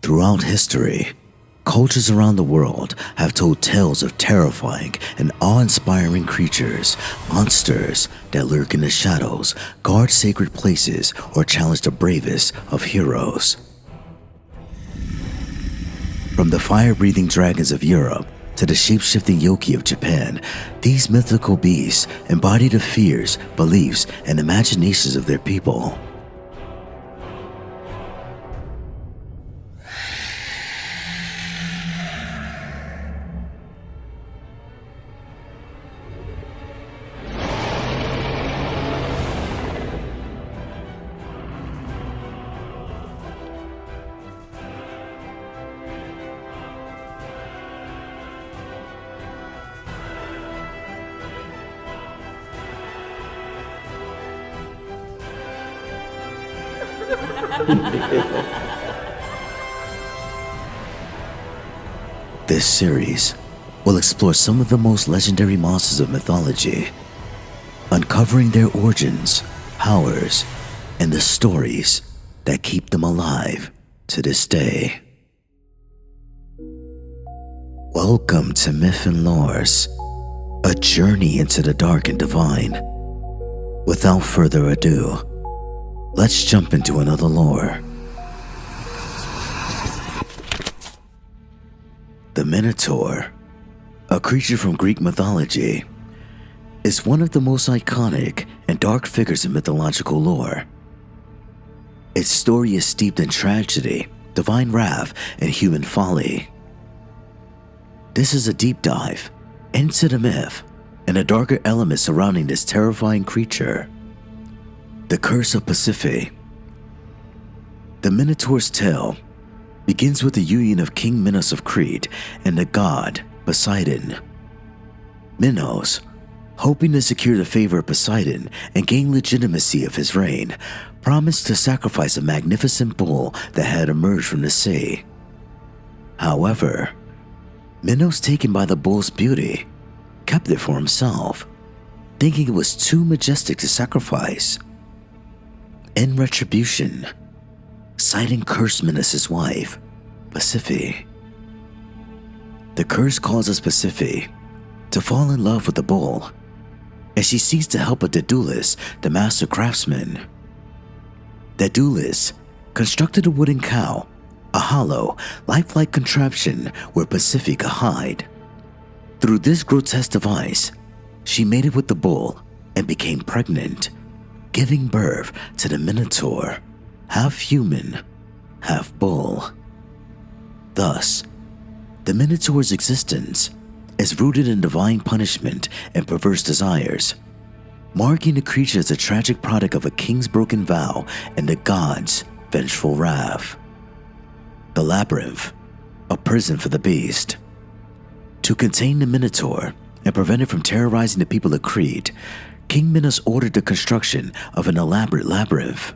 Throughout history, cultures around the world have told tales of terrifying and awe-inspiring creatures, monsters that lurk in the shadows, guard sacred places, or challenge the bravest of heroes. From the fire-breathing dragons of Europe to the shape-shifting yoki of Japan, these mythical beasts embody the fears, beliefs, and imaginations of their people. This series will explore some of the most legendary monsters of mythology, uncovering their origins, powers, and the stories that keep them alive to this day. Welcome to Myth and Lores, a journey into the dark and divine. Without further ado, let's jump into another lore. The Minotaur, a creature from Greek mythology, is one of the most iconic and dark figures in mythological lore. Its story is steeped in tragedy, divine wrath, and human folly. This is a deep dive into the myth and the darker elements surrounding this terrifying creature. The Curse of Pasiphae. The Minotaur's tale begins with the union of King Minos of Crete and the god Poseidon. Minos, hoping to secure the favor of Poseidon and gain legitimacy of his reign, promised to sacrifice a magnificent bull that had emerged from the sea. However, Minos, taken by the bull's beauty, kept it for himself, thinking it was too majestic to sacrifice. In retribution, Poseidon cursed Minos' wife, Pasiphae. The curse causes Pasiphae to fall in love with the bull, and she seeks the help of Daedalus, the master craftsman. Daedalus constructed a wooden cow, a hollow, lifelike contraption where Pasiphae could hide. Through this grotesque device, she mated with the bull and became pregnant, giving birth to the Minotaur, half human, half bull. Thus, the Minotaur's existence is rooted in divine punishment and perverse desires, marking the creature as a tragic product of a king's broken vow and the god's vengeful wrath. The Labyrinth, a prison for the beast. To contain the Minotaur and prevent it from terrorizing the people of Crete, King Minos ordered the construction of an elaborate labyrinth,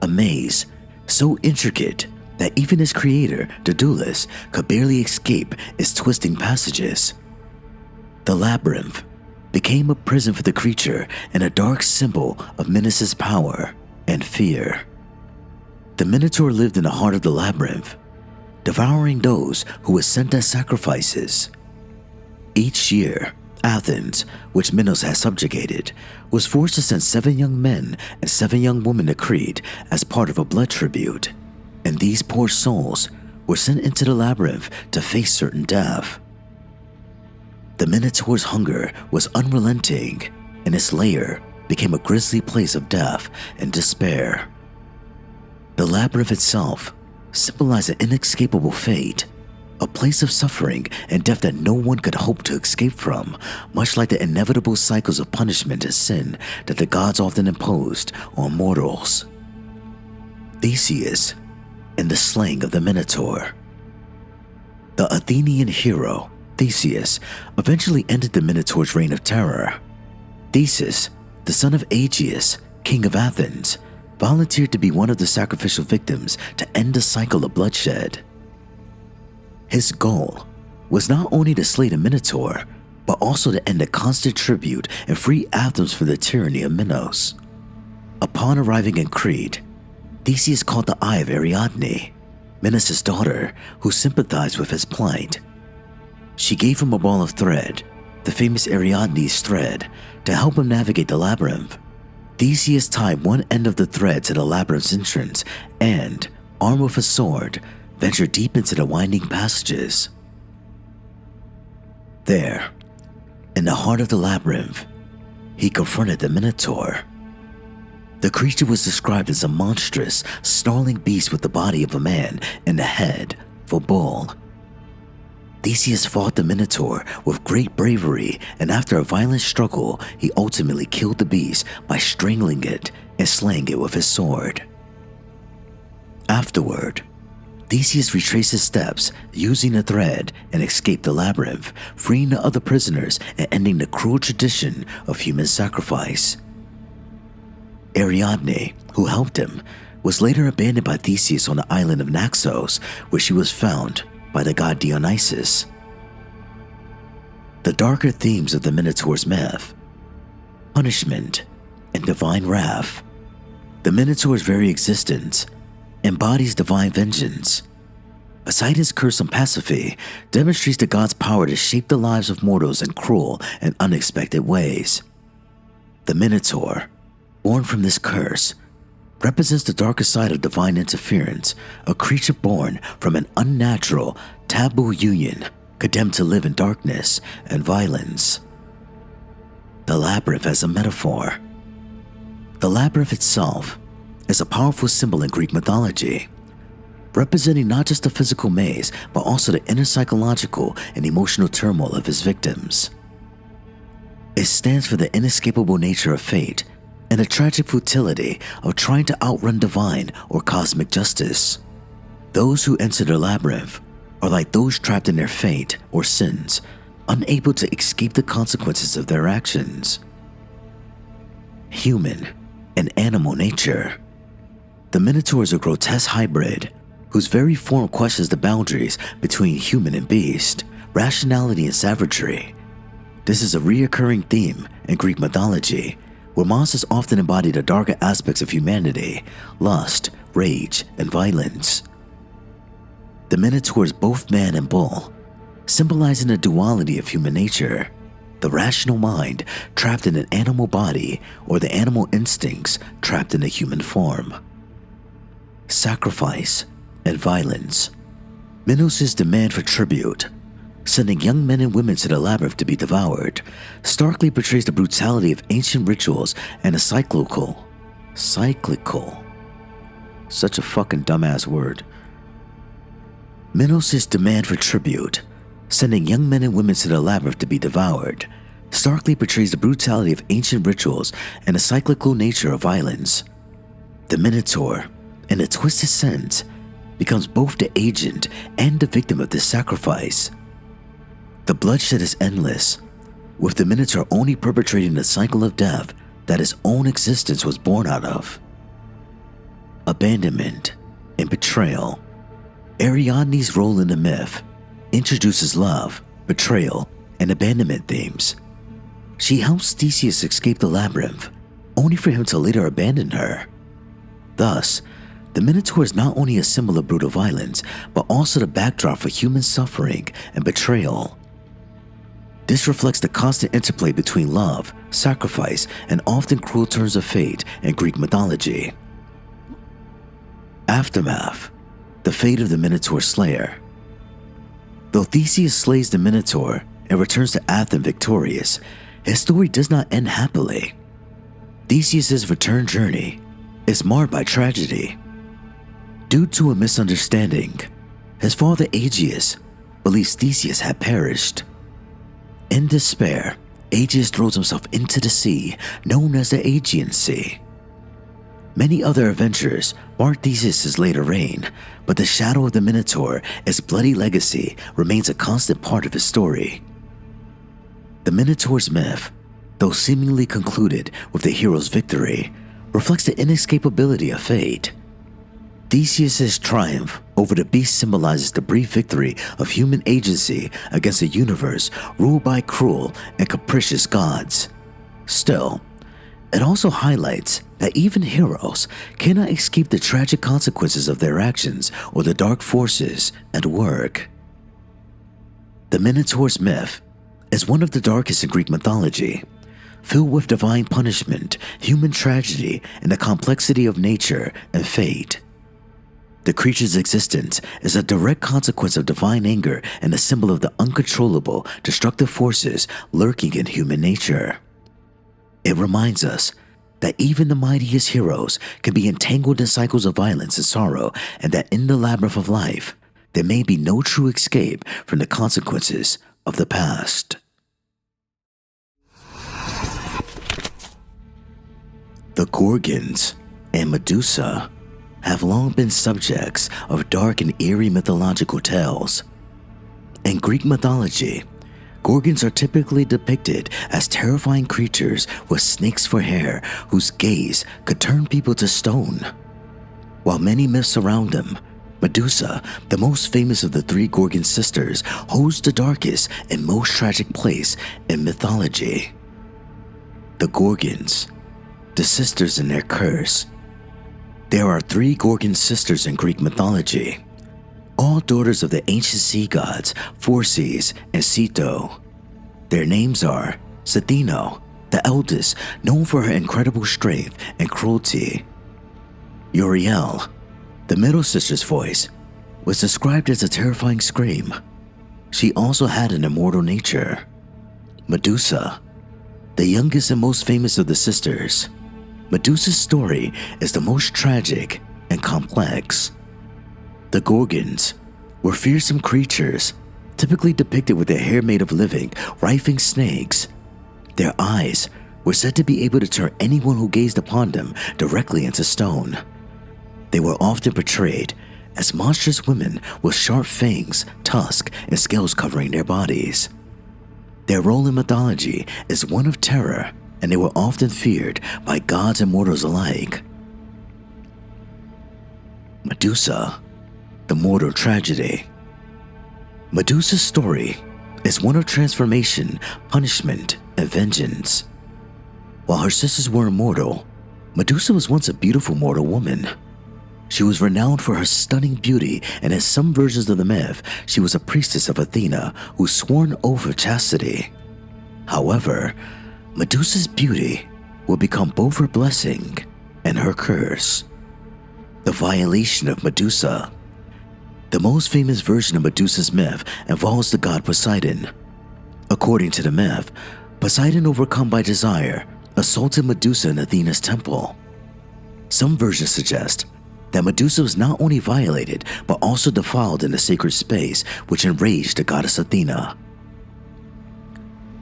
a maze so intricate that even its creator, Daedalus, could barely escape its twisting passages. The labyrinth became a prison for the creature and a dark symbol of Minos' power and fear. The Minotaur lived in the heart of the labyrinth, devouring those who were sent as sacrifices. Each year, Athens, which Minos had subjugated, was forced to send 7 young men and 7 young women to Crete as part of a blood tribute, and these poor souls were sent into the labyrinth to face certain death. The Minotaur's hunger was unrelenting, and its lair became a grisly place of death and despair. The labyrinth itself symbolized an inescapable fate, a place of suffering and death that no one could hope to escape from, much like the inevitable cycles of punishment and sin that the gods often imposed on mortals. Theseus and the slaying of the Minotaur. The Athenian hero, Theseus, eventually ended the Minotaur's reign of terror. Theseus, the son of Aegeus, king of Athens, volunteered to be one of the sacrificial victims to end the cycle of bloodshed. His goal was not only to slay the Minotaur, but also to end the constant tribute and free Athens from the tyranny of Minos. Upon arriving in Crete, Theseus caught the eye of Ariadne, Minos' daughter, who sympathized with his plight. She gave him a ball of thread, the famous Ariadne's thread, to help him navigate the labyrinth. Theseus tied one end of the thread to the labyrinth's entrance and, armed with a sword, ventured deep into the winding passages. There, in the heart of the labyrinth, he confronted the Minotaur. The creature was described as a monstrous, snarling beast with the body of a man and the head of a bull. Theseus fought the Minotaur with great bravery, and after a violent struggle, he ultimately killed the beast by strangling it and slaying it with his sword. Afterward, Theseus retraced his steps using the thread and escaped the labyrinth, freeing the other prisoners and ending the cruel tradition of human sacrifice. Ariadne, who helped him, was later abandoned by Theseus on the island of Naxos, where she was found by the god Dionysus. The darker themes of the Minotaur's myth: punishment and divine wrath. The Minotaur's very existence embodies divine vengeance. Poseidon's curse on Pasiphae demonstrates the god's power to shape the lives of mortals in cruel and unexpected ways. The Minotaur, born from this curse, represents the darker side of divine interference, a creature born from an unnatural, taboo union, condemned to live in darkness and violence. The labyrinth as a metaphor. The labyrinth itself is a powerful symbol in Greek mythology, representing not just the physical maze, but also the inner psychological and emotional turmoil of his victims. It stands for the inescapable nature of fate and the tragic futility of trying to outrun divine or cosmic justice. Those who enter the labyrinth are like those trapped in their fate or sins, unable to escape the consequences of their actions. Human and animal nature. The Minotaur is a grotesque hybrid whose very form questions the boundaries between human and beast, rationality and savagery. This is a recurring theme in Greek mythology, where monsters often embody the darker aspects of humanity: lust, rage, and violence. The Minotaur is both man and bull, symbolizing the duality of human nature, the rational mind trapped in an animal body or the animal instincts trapped in a human form. Sacrifice and violence. Minos' demand for tribute, sending young men and women to the labyrinth to be devoured, starkly portrays the brutality of ancient rituals and a cyclical, such a fucking dumbass word. Minos' demand for tribute, sending young men and women to the labyrinth to be devoured, starkly portrays the brutality of ancient rituals and the cyclical nature of violence. The Minotaur, in a twisted sense, becomes both the agent and the victim of this sacrifice. The bloodshed is endless, with the Minotaur only perpetrating the cycle of death that his own existence was born out of. Abandonment and betrayal. Ariadne's role in the myth introduces love, betrayal, and abandonment themes. She helps Theseus escape the labyrinth, only for him to later abandon her. Thus, the Minotaur is not only a symbol of brutal violence, but also the backdrop for human suffering and betrayal. This reflects the constant interplay between love, sacrifice, and often cruel turns of fate in Greek mythology. Aftermath. The fate of the Minotaur Slayer. Though Theseus slays the Minotaur and returns to Athens victorious, his story does not end happily. Theseus' return journey is marred by tragedy. Due to a misunderstanding, his father Aegeus believes Theseus had perished. In despair, Aegeus throws himself into the sea known as the Aegean Sea. Many other adventurers mark Theseus' later reign, but the shadow of the Minotaur, its bloody legacy, remains a constant part of his story. The Minotaur's myth, though seemingly concluded with the hero's victory, reflects the inescapability of fate. Theseus' triumph over the beast symbolizes the brief victory of human agency against a universe ruled by cruel and capricious gods. Still, It also highlights that even heroes cannot escape the tragic consequences of their actions or the dark forces at work. The Minotaur's myth is one of the darkest in Greek mythology, filled with divine punishment, human tragedy, and the complexity of nature and fate. The creature's existence is a direct consequence of divine anger and a symbol of the uncontrollable, destructive forces lurking in human nature. It reminds us that even the mightiest heroes can be entangled in cycles of violence and sorrow, and that in the labyrinth of life, there may be no true escape from the consequences of the past. The Gorgons and Medusa have long been subjects of dark and eerie mythological tales. In Greek mythology, Gorgons are typically depicted as terrifying creatures with snakes for hair whose gaze could turn people to stone. While many myths surround them, Medusa, the most famous of the three Gorgon sisters, holds the darkest and most tragic place in mythology. The Gorgons, the sisters and their curse. There are three Gorgon sisters in Greek mythology, all daughters of the ancient sea gods Phorcys and Ceto. Their names are Cthino, the eldest, known for her incredible strength and cruelty. Uriel, the middle sister's voice, was described as a terrifying scream. She also had an immortal nature. Medusa, the youngest and most famous of the sisters. Medusa's story is the most tragic and complex. The Gorgons were fearsome creatures, typically depicted with their hair made of living, writhing snakes. Their eyes were said to be able to turn anyone who gazed upon them directly into stone. They were often portrayed as monstrous women with sharp fangs, tusks, and scales covering their bodies. Their role in mythology is one of terror, and they were often feared by gods and mortals alike. Medusa, the mortal tragedy. Medusa's story is one of transformation, punishment, and vengeance. While her sisters were immortal, Medusa was once a beautiful mortal woman. She was renowned for her stunning beauty, and in some versions of the myth, she was a priestess of Athena who swore an oath of chastity. However, Medusa's beauty will become both her blessing and her curse. The violation of Medusa. The most famous version of Medusa's myth involves the god Poseidon. According to the myth, Poseidon, overcome by desire, assaulted Medusa in Athena's temple. Some versions suggest that Medusa was not only violated but also defiled in the sacred space, which enraged the goddess Athena.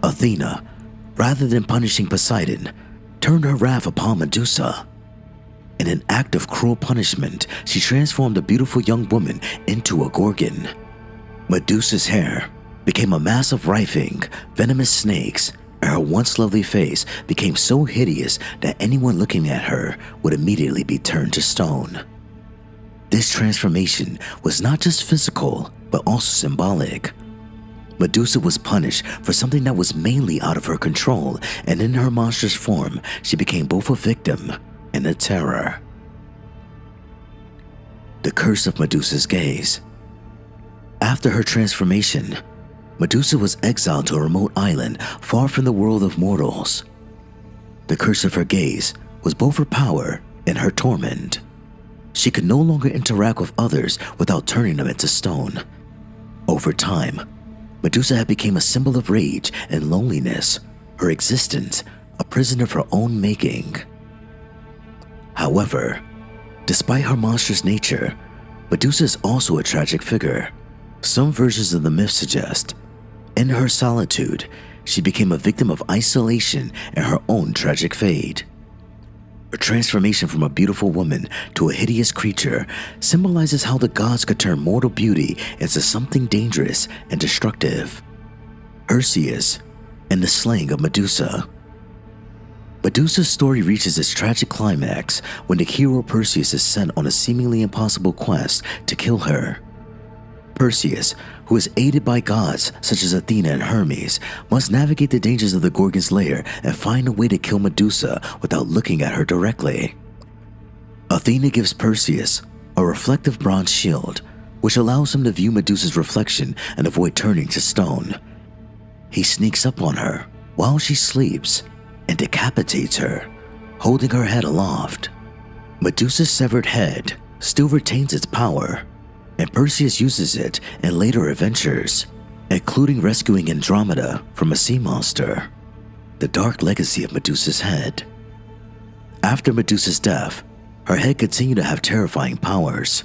Athena, rather than punishing Poseidon, turned her wrath upon Medusa. In an act of cruel punishment, she transformed a beautiful young woman into a Gorgon. Medusa's hair became a mass of writhing, venomous snakes, and her once lovely face became so hideous that anyone looking at her would immediately be turned to stone. This transformation was not just physical, but also symbolic. Medusa was punished for something that was mainly out of her control, and in her monstrous form, she became both a victim and a terror. The curse of Medusa's gaze. After her transformation, Medusa was exiled to a remote island far from the world of mortals. The curse of her gaze was both her power and her torment. She could no longer interact with others without turning them into stone. Over time, Medusa had become a symbol of rage and loneliness, her existence a prison of her own making. However, despite her monstrous nature, Medusa is also a tragic figure. Some versions of the myth suggest, in her solitude, she became a victim of isolation and her own tragic fate. Her transformation from a beautiful woman to a hideous creature symbolizes how the gods could turn mortal beauty into something dangerous and destructive. Perseus and the slaying of Medusa. Medusa's story reaches its tragic climax when the hero Perseus is sent on a seemingly impossible quest to kill her. Perseus, who is aided by gods such as Athena and Hermes, must navigate the dangers of the Gorgon's lair and find a way to kill Medusa without looking at her directly. Athena gives Perseus a reflective bronze shield, which allows him to view Medusa's reflection and avoid turning to stone. He sneaks up on her while she sleeps and decapitates her, holding her head aloft. Medusa's severed head still retains its power, and Perseus uses it in later adventures, including rescuing Andromeda from a sea monster, the dark legacy of Medusa's head. After Medusa's death, her head continued to have terrifying powers.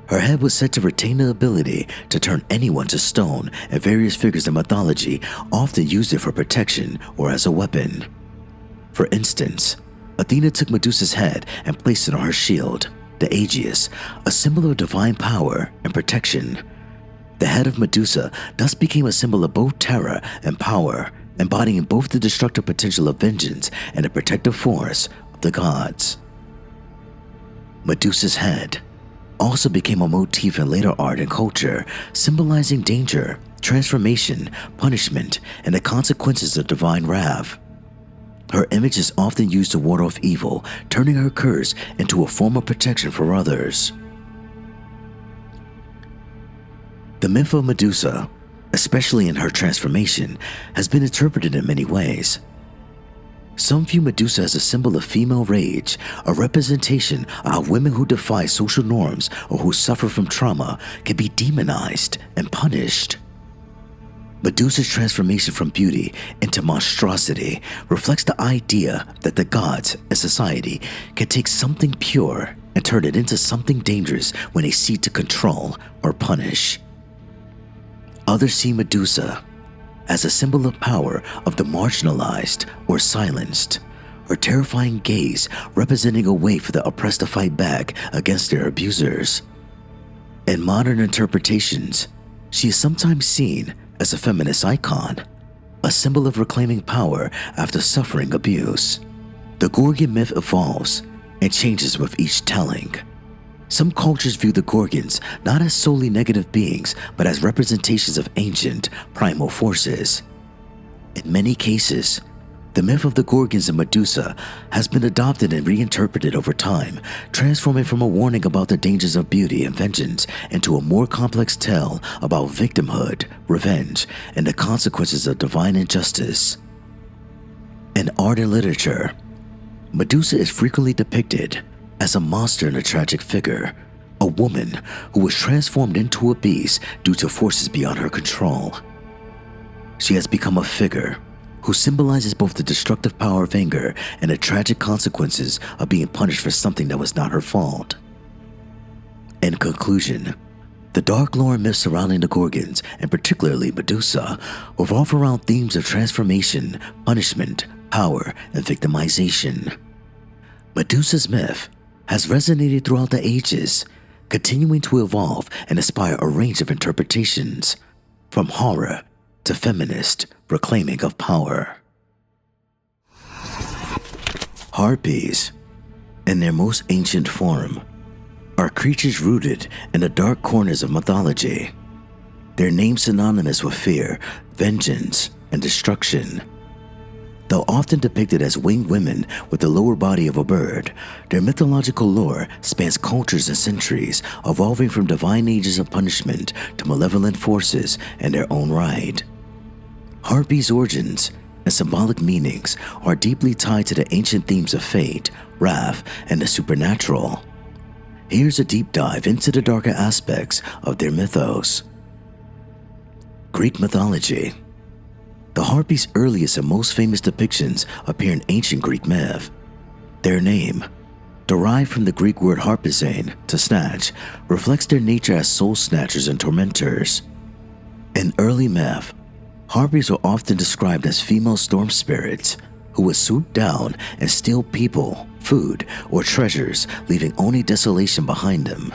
Her head was said to retain the ability to turn anyone to stone, and various figures in mythology often used it for protection or as a weapon. For instance, Athena took Medusa's head and placed it on her shield, the Aegis, a symbol of divine power and protection. The head of Medusa thus became a symbol of both terror and power, embodying both the destructive potential of vengeance and the protective force of the gods. Medusa's head also became a motif in later art and culture, symbolizing danger, transformation, punishment, and the consequences of divine wrath. Her image is often used to ward off evil, turning her curse into a form of protection for others. The myth of Medusa, especially in her transformation, has been interpreted in many ways. Some view Medusa as a symbol of female rage, a representation of how women who defy social norms or who suffer from trauma can be demonized and punished. Medusa's transformation from beauty into monstrosity reflects the idea that the gods and society can take something pure and turn it into something dangerous when they seek to control or punish. Others see Medusa as a symbol of power of the marginalized or silenced, her terrifying gaze representing a way for the oppressed to fight back against their abusers. In modern interpretations, she is sometimes seen as a feminist icon, a symbol of reclaiming power after suffering abuse. The Gorgon myth evolves and changes with each telling. Some cultures view the Gorgons not as solely negative beings, but as representations of ancient, primal forces. In many cases, the myth of the Gorgons and Medusa has been adopted and reinterpreted over time, transforming from a warning about the dangers of beauty and vengeance into a more complex tale about victimhood, revenge, and the consequences of divine injustice. In art and literature, Medusa is frequently depicted as a monster and a tragic figure, a woman who was transformed into a beast due to forces beyond her control. She has become a figure who symbolizes both the destructive power of anger and the tragic consequences of being punished for something that was not her fault. In conclusion, the dark lore and myths surrounding the Gorgons, and particularly Medusa, revolve around themes of transformation, punishment, power, and victimization. Medusa's myth has resonated throughout the ages, continuing to evolve and inspire a range of interpretations, from horror to feminist reclaiming of power. Harpies, in their most ancient form, are creatures rooted in the dark corners of mythology. Their names synonymous with fear, vengeance, and destruction. Though often depicted as winged women with the lower body of a bird, their mythological lore spans cultures and centuries, evolving from divine ages of punishment to malevolent forces in their own right. Harpies' origins and symbolic meanings are deeply tied to the ancient themes of fate, wrath, and the supernatural. Here's a deep dive into the darker aspects of their mythos. Greek mythology. The Harpies' earliest and most famous depictions appear in ancient Greek myth. Their name, derived from the Greek word harpizane, to snatch, reflects their nature as soul snatchers and tormentors. In early myth, Harpies were often described as female storm spirits who would swoop down and steal people, food, or treasures, leaving only desolation behind them.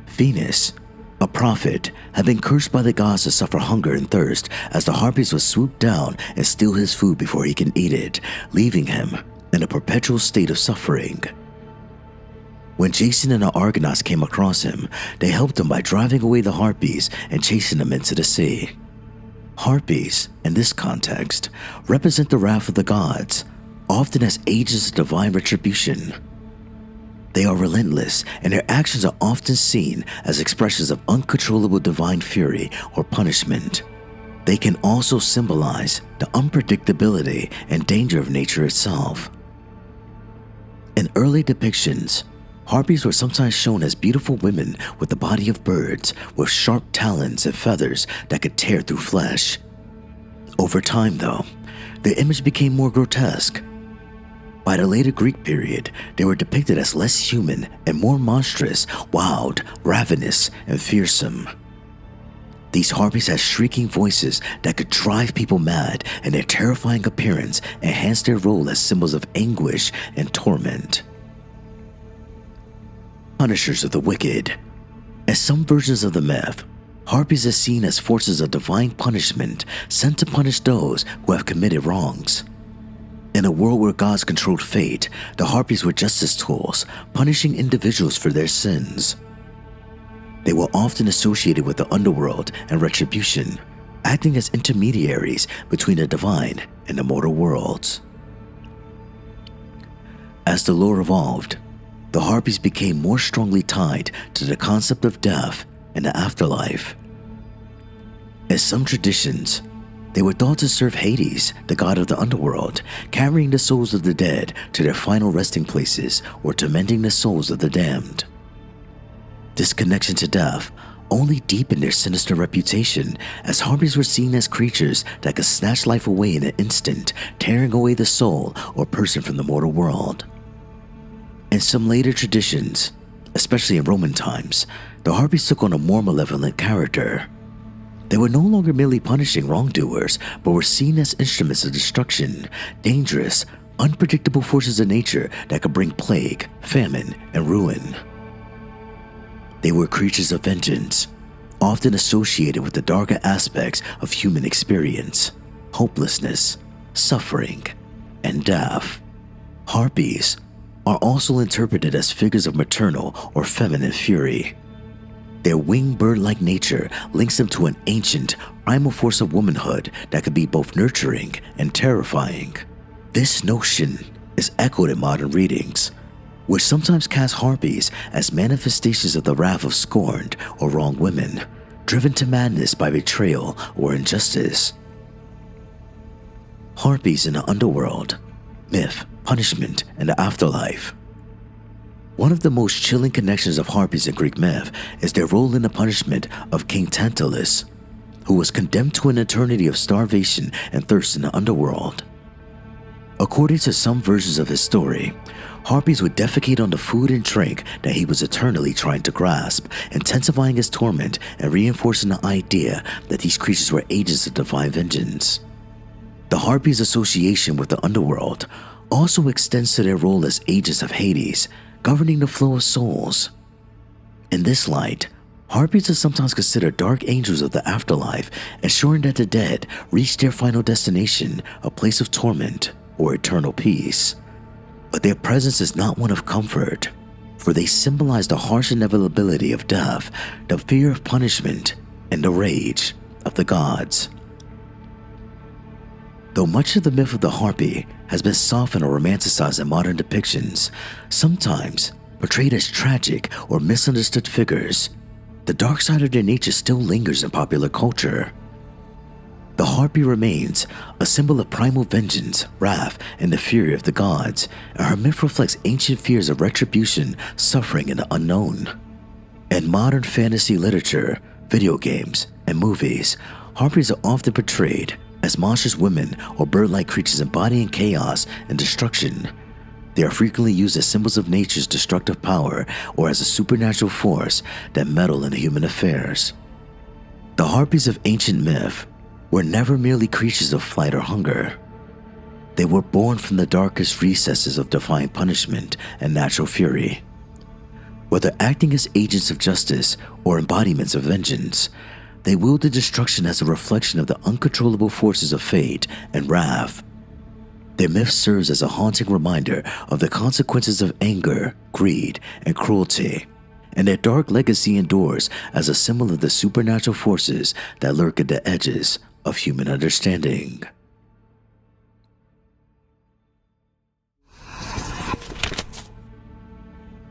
Venus, a prophet, had been cursed by the gods to suffer hunger and thirst, as the Harpies would swoop down and steal his food before he can eat it, leaving him in a perpetual state of suffering. When Jason and the Argonauts came across him, they helped him by driving away the harpies and chasing them into the sea. Harpies, in this context, represent the wrath of the gods, often as agents of divine retribution. They are relentless, and their actions are often seen as expressions of uncontrollable divine fury or punishment. They can also symbolize the unpredictability and danger of nature itself. In early depictions, harpies were sometimes shown as beautiful women with the body of birds, with sharp talons and feathers that could tear through flesh. Over time, though, their image became more grotesque. By the later Greek period, they were depicted as less human and more monstrous, wild, ravenous, and fearsome. These harpies had shrieking voices that could drive people mad, and their terrifying appearance enhanced their role as symbols of anguish and torment. Punishers of the wicked. In some versions of the myth, harpies are seen as forces of divine punishment sent to punish those who have committed wrongs. In a world where gods controlled fate, the harpies were justice tools, punishing individuals for their sins. They were often associated with the underworld and retribution, acting as intermediaries between the divine and the mortal worlds. As the lore evolved, the harpies became more strongly tied to the concept of death and the afterlife. In some traditions, they were thought to serve Hades, the god of the underworld, carrying the souls of the dead to their final resting places or tormenting the souls of the damned. This connection to death only deepened their sinister reputation, as harpies were seen as creatures that could snatch life away in an instant, tearing away the soul or person from the mortal world. In some later traditions, especially in Roman times, the harpies took on a more malevolent character. They were no longer merely punishing wrongdoers, but were seen as instruments of destruction, dangerous, unpredictable forces of nature that could bring plague, famine, and ruin. They were creatures of vengeance, often associated with the darker aspects of human experience, hopelessness, suffering, and death. Harpies are also interpreted as figures of maternal or feminine fury. Their winged bird-like nature links them to an ancient, primal force of womanhood that could be both nurturing and terrifying. This notion is echoed in modern readings, which sometimes cast harpies as manifestations of the wrath of scorned or wronged women, driven to madness by betrayal or injustice. Harpies in the underworld, myth, punishment, and the afterlife. One of the most chilling connections of harpies in Greek myth is their role in the punishment of King Tantalus, who was condemned to an eternity of starvation and thirst in the underworld. According to some versions of his story, harpies would defecate on the food and drink that he was eternally trying to grasp, intensifying his torment and reinforcing the idea that these creatures were agents of divine vengeance. The harpies' association with the underworld also extends to their role as agents of Hades, governing the flow of souls. In this light, harpies are sometimes considered dark angels of the afterlife, ensuring that the dead reach their final destination, a place of torment or eternal peace. But their presence is not one of comfort, for they symbolize the harsh inevitability of death, the fear of punishment, and the rage of the gods. Though much of the myth of the harpy has been softened or romanticized in modern depictions, sometimes portrayed as tragic or misunderstood figures, the dark side of their nature still lingers in popular culture. The harpy remains a symbol of primal vengeance, wrath, and the fury of the gods, and her myth reflects ancient fears of retribution, suffering, and the unknown. In modern fantasy literature, video games, and movies, harpies are often portrayed as monstrous women or bird-like creatures embodying chaos and destruction. They are frequently used as symbols of nature's destructive power or as a supernatural force that meddle in human affairs. The harpies of ancient myth were never merely creatures of flight or hunger. They were born from the darkest recesses of divine punishment and natural fury. Whether acting as agents of justice or embodiments of vengeance, they wielded destruction as a reflection of the uncontrollable forces of fate and wrath. Their myth serves as a haunting reminder of the consequences of anger, greed, and cruelty, and their dark legacy endures as a symbol of the supernatural forces that lurk at the edges of human understanding.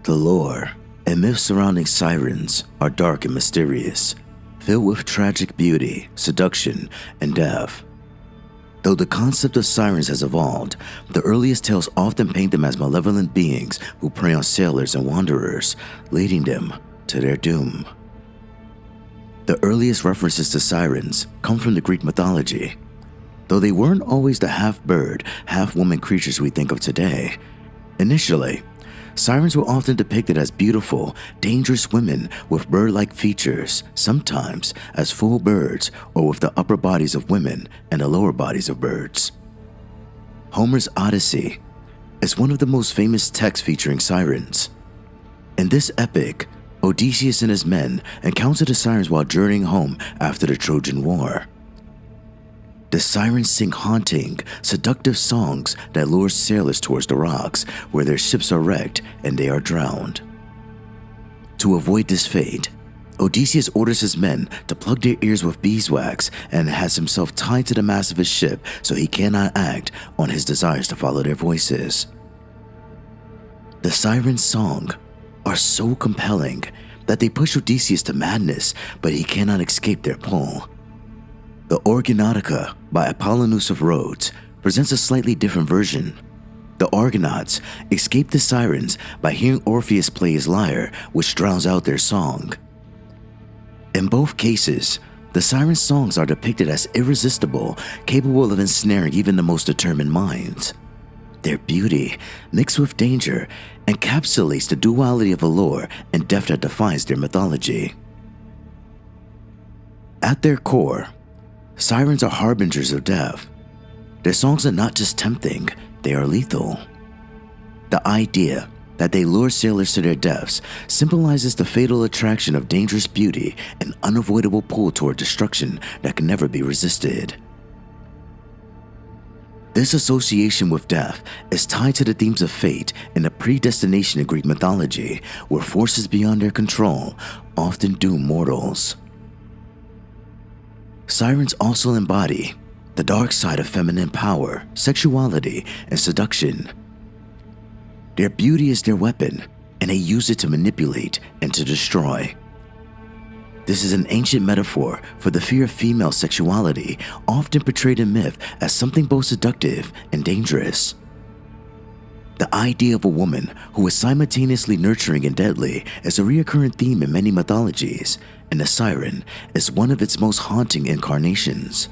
The lore and myths surrounding sirens are dark and mysterious, filled with tragic beauty, seduction, and death. Though the concept of sirens has evolved, the earliest tales often paint them as malevolent beings who prey on sailors and wanderers, leading them to their doom. The earliest references to sirens come from the Greek mythology. Though they weren't always the half-bird, half-woman creatures we think of today, initially, sirens were often depicted as beautiful, dangerous women with bird-like features, sometimes as full birds or with the upper bodies of women and the lower bodies of birds. Homer's Odyssey is one of the most famous texts featuring sirens. In this epic, Odysseus and his men encounter the sirens while journeying home after the Trojan War. The sirens sing haunting, seductive songs that lure sailors towards the rocks where their ships are wrecked and they are drowned. To avoid this fate, Odysseus orders his men to plug their ears with beeswax and has himself tied to the mast of his ship so he cannot act on his desires to follow their voices. The sirens' song are so compelling that they push Odysseus to madness, but he cannot escape their pull. The Orgonautica by Apollonius of Rhodes presents a slightly different version. The Argonauts escape the sirens by hearing Orpheus play his lyre, which drowns out their song. In both cases, the sirens' songs are depicted as irresistible, capable of ensnaring even the most determined minds. Their beauty, mixed with danger, encapsulates the duality of allure and depth that defines their mythology. At their core, sirens are harbingers of death. Their songs are not just tempting, they are lethal. The idea that they lure sailors to their deaths symbolizes the fatal attraction of dangerous beauty and unavoidable pull toward destruction that can never be resisted. This association with death is tied to the themes of fate and the predestination in Greek mythology, where forces beyond their control often doom mortals. Sirens also embody the dark side of feminine power, sexuality, and seduction. Their beauty is their weapon, and they use it to manipulate and to destroy. This is an ancient metaphor for the fear of female sexuality, often portrayed in myth as something both seductive and dangerous. The idea of a woman who is simultaneously nurturing and deadly is a recurrent theme in many mythologies, and the siren is one of its most haunting incarnations.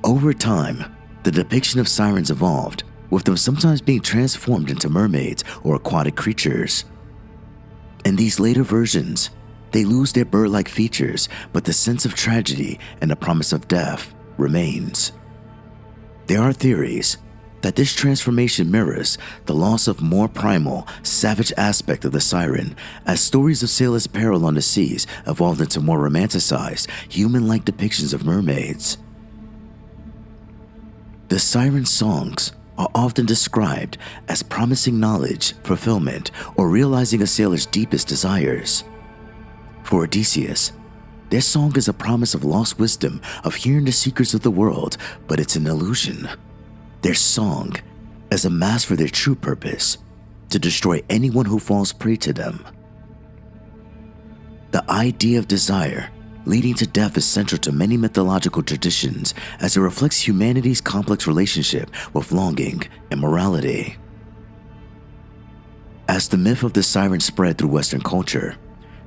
Over time, the depiction of sirens evolved, with them sometimes being transformed into mermaids or aquatic creatures. In these later versions, they lose their bird-like features, but the sense of tragedy and the promise of death remains. There are theories that this transformation mirrors the loss of more primal, savage aspect of the siren, as stories of sailors' peril on the seas evolved into more romanticized, human-like depictions of mermaids. The siren songs are often described as promising knowledge, fulfillment, or realizing a sailor's deepest desires. For Odysseus, their song is a promise of lost wisdom, of hearing the secrets of the world, but it's an illusion. Their song is a mask for their true purpose, to destroy anyone who falls prey to them. The idea of desire leading to death is central to many mythological traditions, as it reflects humanity's complex relationship with longing and morality. As the myth of the siren spread through Western culture,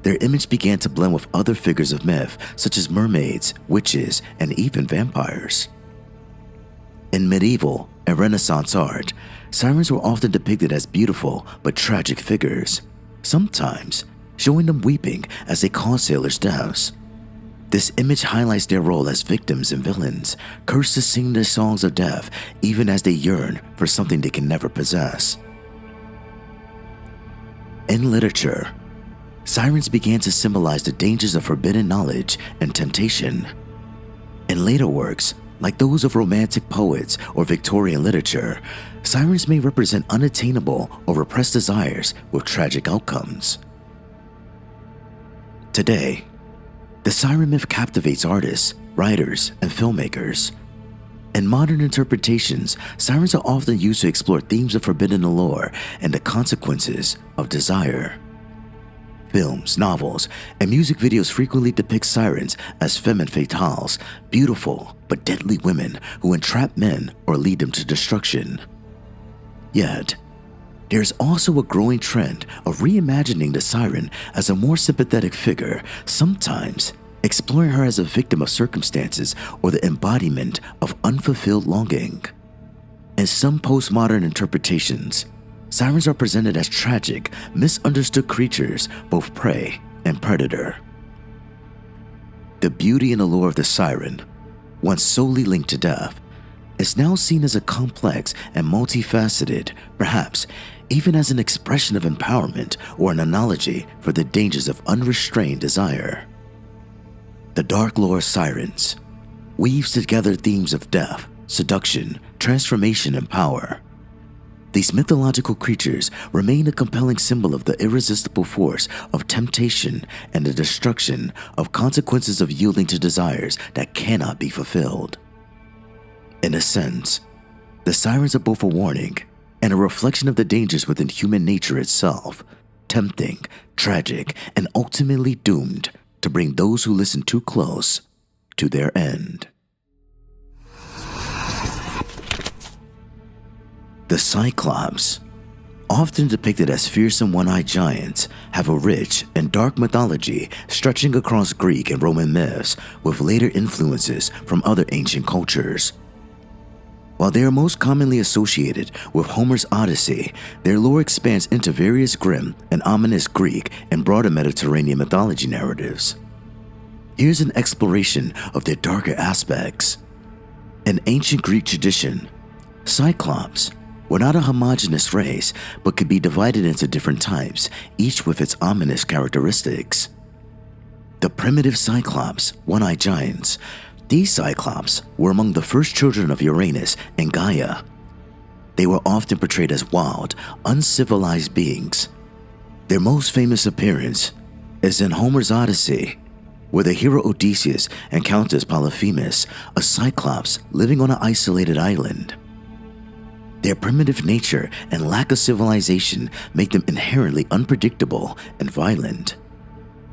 their image began to blend with other figures of myth, such as mermaids, witches, and even vampires. In medieval and Renaissance art, sirens were often depicted as beautiful but tragic figures, sometimes showing them weeping as they caused sailors' deaths. This image highlights their role as victims and villains, cursed to sing their songs of death even as they yearn for something they can never possess. In literature, sirens began to symbolize the dangers of forbidden knowledge and temptation. In later works, Like those of romantic poets or Victorian literature, sirens may represent unattainable or repressed desires with tragic outcomes. Today, the siren myth captivates artists, writers, and filmmakers. In modern interpretations, sirens are often used to explore themes of forbidden allure and the consequences of desire. Films, novels, and music videos frequently depict sirens as femme fatales, beautiful but deadly women who entrap men or lead them to destruction. Yet, there is also a growing trend of reimagining the siren as a more sympathetic figure, sometimes exploring her as a victim of circumstances or the embodiment of unfulfilled longing. In some postmodern interpretations, sirens are presented as tragic, misunderstood creatures, both prey and predator. The beauty and allure of the siren, once solely linked to death, is now seen as a complex and multifaceted, perhaps even as an expression of empowerment or an analogy for the dangers of unrestrained desire. The dark lore of sirens weaves together themes of death, seduction, transformation, and power. These mythological creatures remain a compelling symbol of the irresistible force of temptation and the destruction of consequences of yielding to desires that cannot be fulfilled. In a sense, the sirens are both a warning and a reflection of the dangers within human nature itself, tempting, tragic, and ultimately doomed to bring those who listen too close to their end. The Cyclops, often depicted as fearsome one-eyed giants, have a rich and dark mythology stretching across Greek and Roman myths with later influences from other ancient cultures. While they are most commonly associated with Homer's Odyssey, their lore expands into various grim and ominous Greek and broader Mediterranean mythology narratives. Here's an exploration of their darker aspects. In ancient Greek tradition, Cyclops were not a homogeneous race, but could be divided into different types, each with its ominous characteristics. The primitive Cyclops, one-eyed giants. These Cyclops were among the first children of Uranus and Gaia. They were often portrayed as wild, uncivilized beings. Their most famous appearance is in Homer's Odyssey, where the hero Odysseus encounters Polyphemus, a Cyclops living on an isolated island. Their primitive nature and lack of civilization make them inherently unpredictable and violent.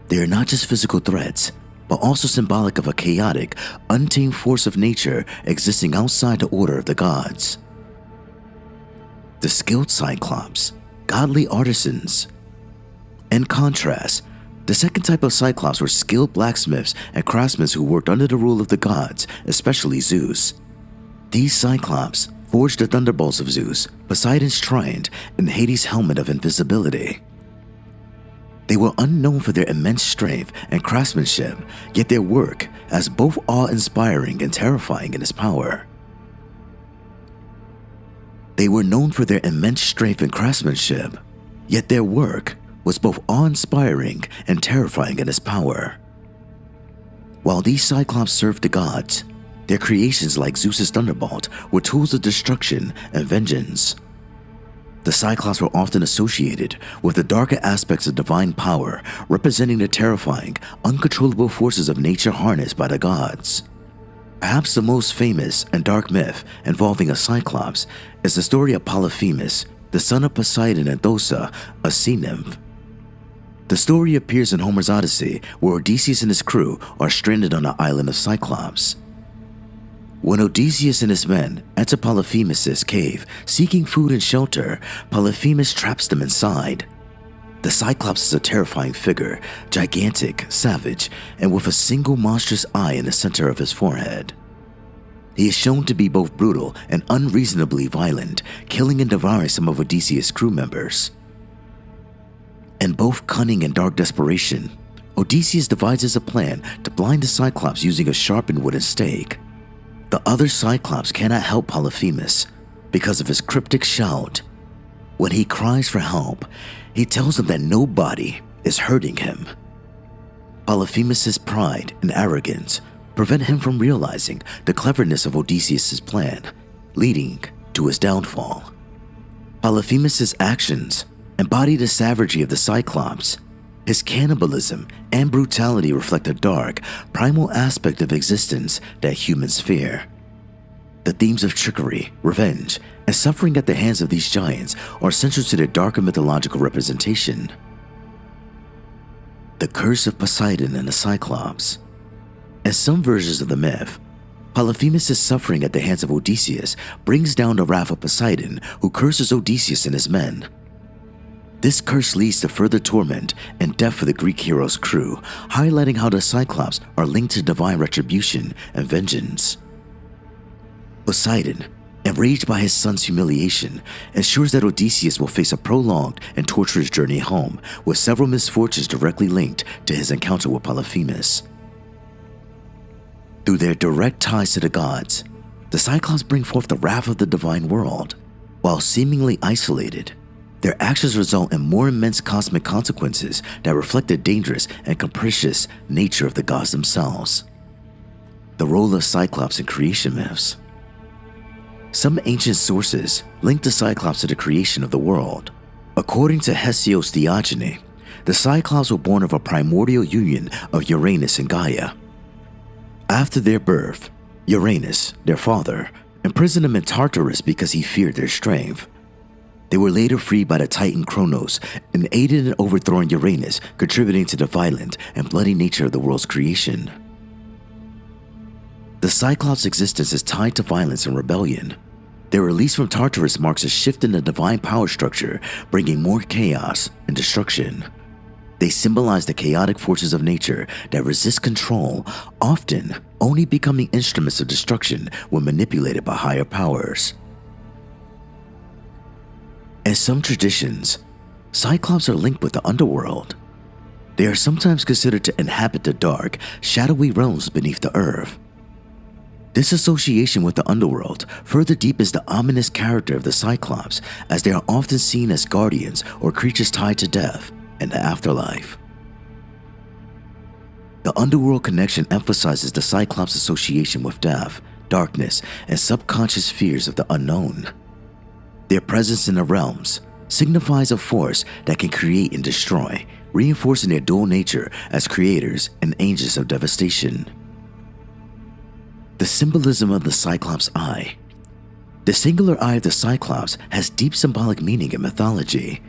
They are not just physical threats, but also symbolic of a chaotic, untamed force of nature existing outside the order of the gods. The skilled Cyclops, godly artisans. In contrast, the second type of Cyclops were skilled blacksmiths and craftsmen who worked under the rule of the gods, especially Zeus. These Cyclops forged the thunderbolts of Zeus, Poseidon's trident, and Hades' helmet of invisibility. They were unknown for their immense strength and craftsmanship, yet their work as both awe-inspiring and terrifying in its power. They were known for their immense strength and craftsmanship, yet their work was both awe-inspiring and terrifying in its power. While these Cyclops served the gods, their creations like Zeus's thunderbolt were tools of destruction and vengeance. The Cyclops were often associated with the darker aspects of divine power, representing the terrifying, uncontrollable forces of nature harnessed by the gods. Perhaps the most famous and dark myth involving a Cyclops is the story of Polyphemus, the son of Poseidon and Thoosa, a sea nymph. The story appears in Homer's Odyssey, where Odysseus and his crew are stranded on the island of Cyclops. When Odysseus and his men enter Polyphemus' cave seeking food and shelter, Polyphemus traps them inside. The Cyclops is a terrifying figure, gigantic, savage, and with a single monstrous eye in the center of his forehead. He is shown to be both brutal and unreasonably violent, killing and devouring some of Odysseus' crew members. In both cunning and dark desperation, Odysseus devises a plan to blind the Cyclops using a sharpened wooden stake. The other Cyclops cannot help Polyphemus because of his cryptic shout. When he cries for help, he tells them that nobody is hurting him. Polyphemus' pride and arrogance prevent him from realizing the cleverness of Odysseus' plan, leading to his downfall. Polyphemus' actions embody the savagery of the Cyclops. His cannibalism and brutality reflect a dark, primal aspect of existence that humans fear. The themes of trickery, revenge, and suffering at the hands of these giants are central to their darker mythological representation. The curse of Poseidon and the Cyclops. In some versions of the myth, Polyphemus' suffering at the hands of Odysseus brings down the wrath of Poseidon, who curses Odysseus and his men. This curse leads to further torment and death for the Greek hero's crew, highlighting how the Cyclops are linked to divine retribution and vengeance. Poseidon, enraged by his son's humiliation, ensures that Odysseus will face a prolonged and torturous journey home, with several misfortunes directly linked to his encounter with Polyphemus. Through their direct ties to the gods, the Cyclops bring forth the wrath of the divine world. While seemingly isolated, their actions result in more immense cosmic consequences that reflect the dangerous and capricious nature of the gods themselves. The role of Cyclops in creation myths. Some ancient sources link the Cyclops to the creation of the world. According to Hesiod's Theogony, the Cyclops were born of a primordial union of Uranus and Gaia. After their birth, Uranus, their father, imprisoned them in Tartarus because he feared their strength. They were later freed by the Titan Kronos and aided in overthrowing Uranus, contributing to the violent and bloody nature of the world's creation. The Cyclops' existence is tied to violence and rebellion. Their release from Tartarus marks a shift in the divine power structure, bringing more chaos and destruction. They symbolize the chaotic forces of nature that resist control, often only becoming instruments of destruction when manipulated by higher powers. In some traditions, Cyclops are linked with the underworld. They are sometimes considered to inhabit the dark, shadowy realms beneath the earth. This association with the underworld further deepens the ominous character of the Cyclops, as they are often seen as guardians or creatures tied to death and the afterlife. The underworld connection emphasizes the Cyclops' association with death, darkness, and subconscious fears of the unknown. Their presence in the realms signifies a force that can create and destroy, reinforcing their dual nature as creators and agents of devastation. The symbolism of the Cyclops' eye. The singular eye of the Cyclops has deep symbolic meaning in mythology.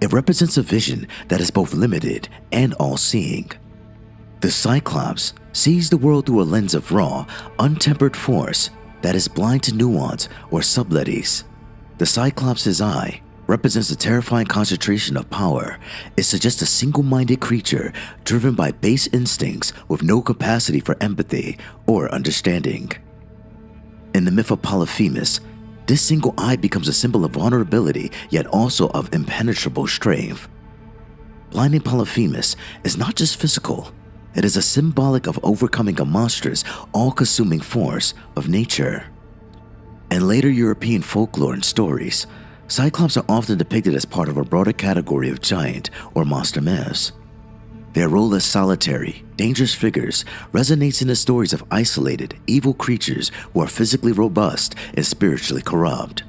It represents a vision that is both limited and all-seeing. The Cyclops sees the world through a lens of raw, untempered force that is blind to nuance or subtleties. The Cyclops' eye represents a terrifying concentration of power. It suggests a single-minded creature driven by base instincts with no capacity for empathy or understanding. In the myth of Polyphemus, this single eye becomes a symbol of vulnerability, yet also of impenetrable strength. Blinding Polyphemus is not just physical, it is a symbolic of overcoming a monstrous, all-consuming force of nature. In later European folklore and stories, Cyclops are often depicted as part of a broader category of giant or monster myths. Their role as solitary, dangerous figures resonates in the stories of isolated, evil creatures who are physically robust and spiritually corrupt.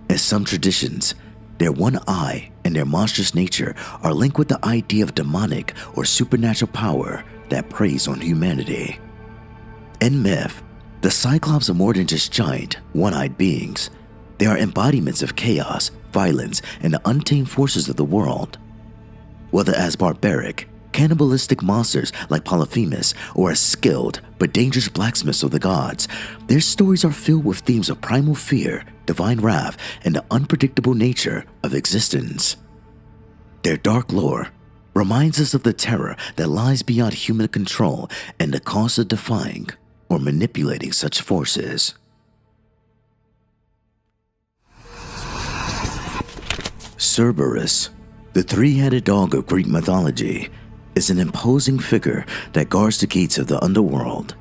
In some traditions, their one eye and their monstrous nature are linked with the idea of demonic or supernatural power that preys on humanity. In myth, the Cyclops are more than just giant, one-eyed beings. They are embodiments of chaos, violence, and the untamed forces of the world. Whether as barbaric, cannibalistic monsters like Polyphemus or as skilled but dangerous blacksmiths of the gods, their stories are filled with themes of primal fear, divine wrath, and the unpredictable nature of existence. Their dark lore reminds us of the terror that lies beyond human control and the cost of defying or manipulating such forces. Cerberus, the three-headed dog of Greek mythology, is an imposing figure that guards the gates of the underworld.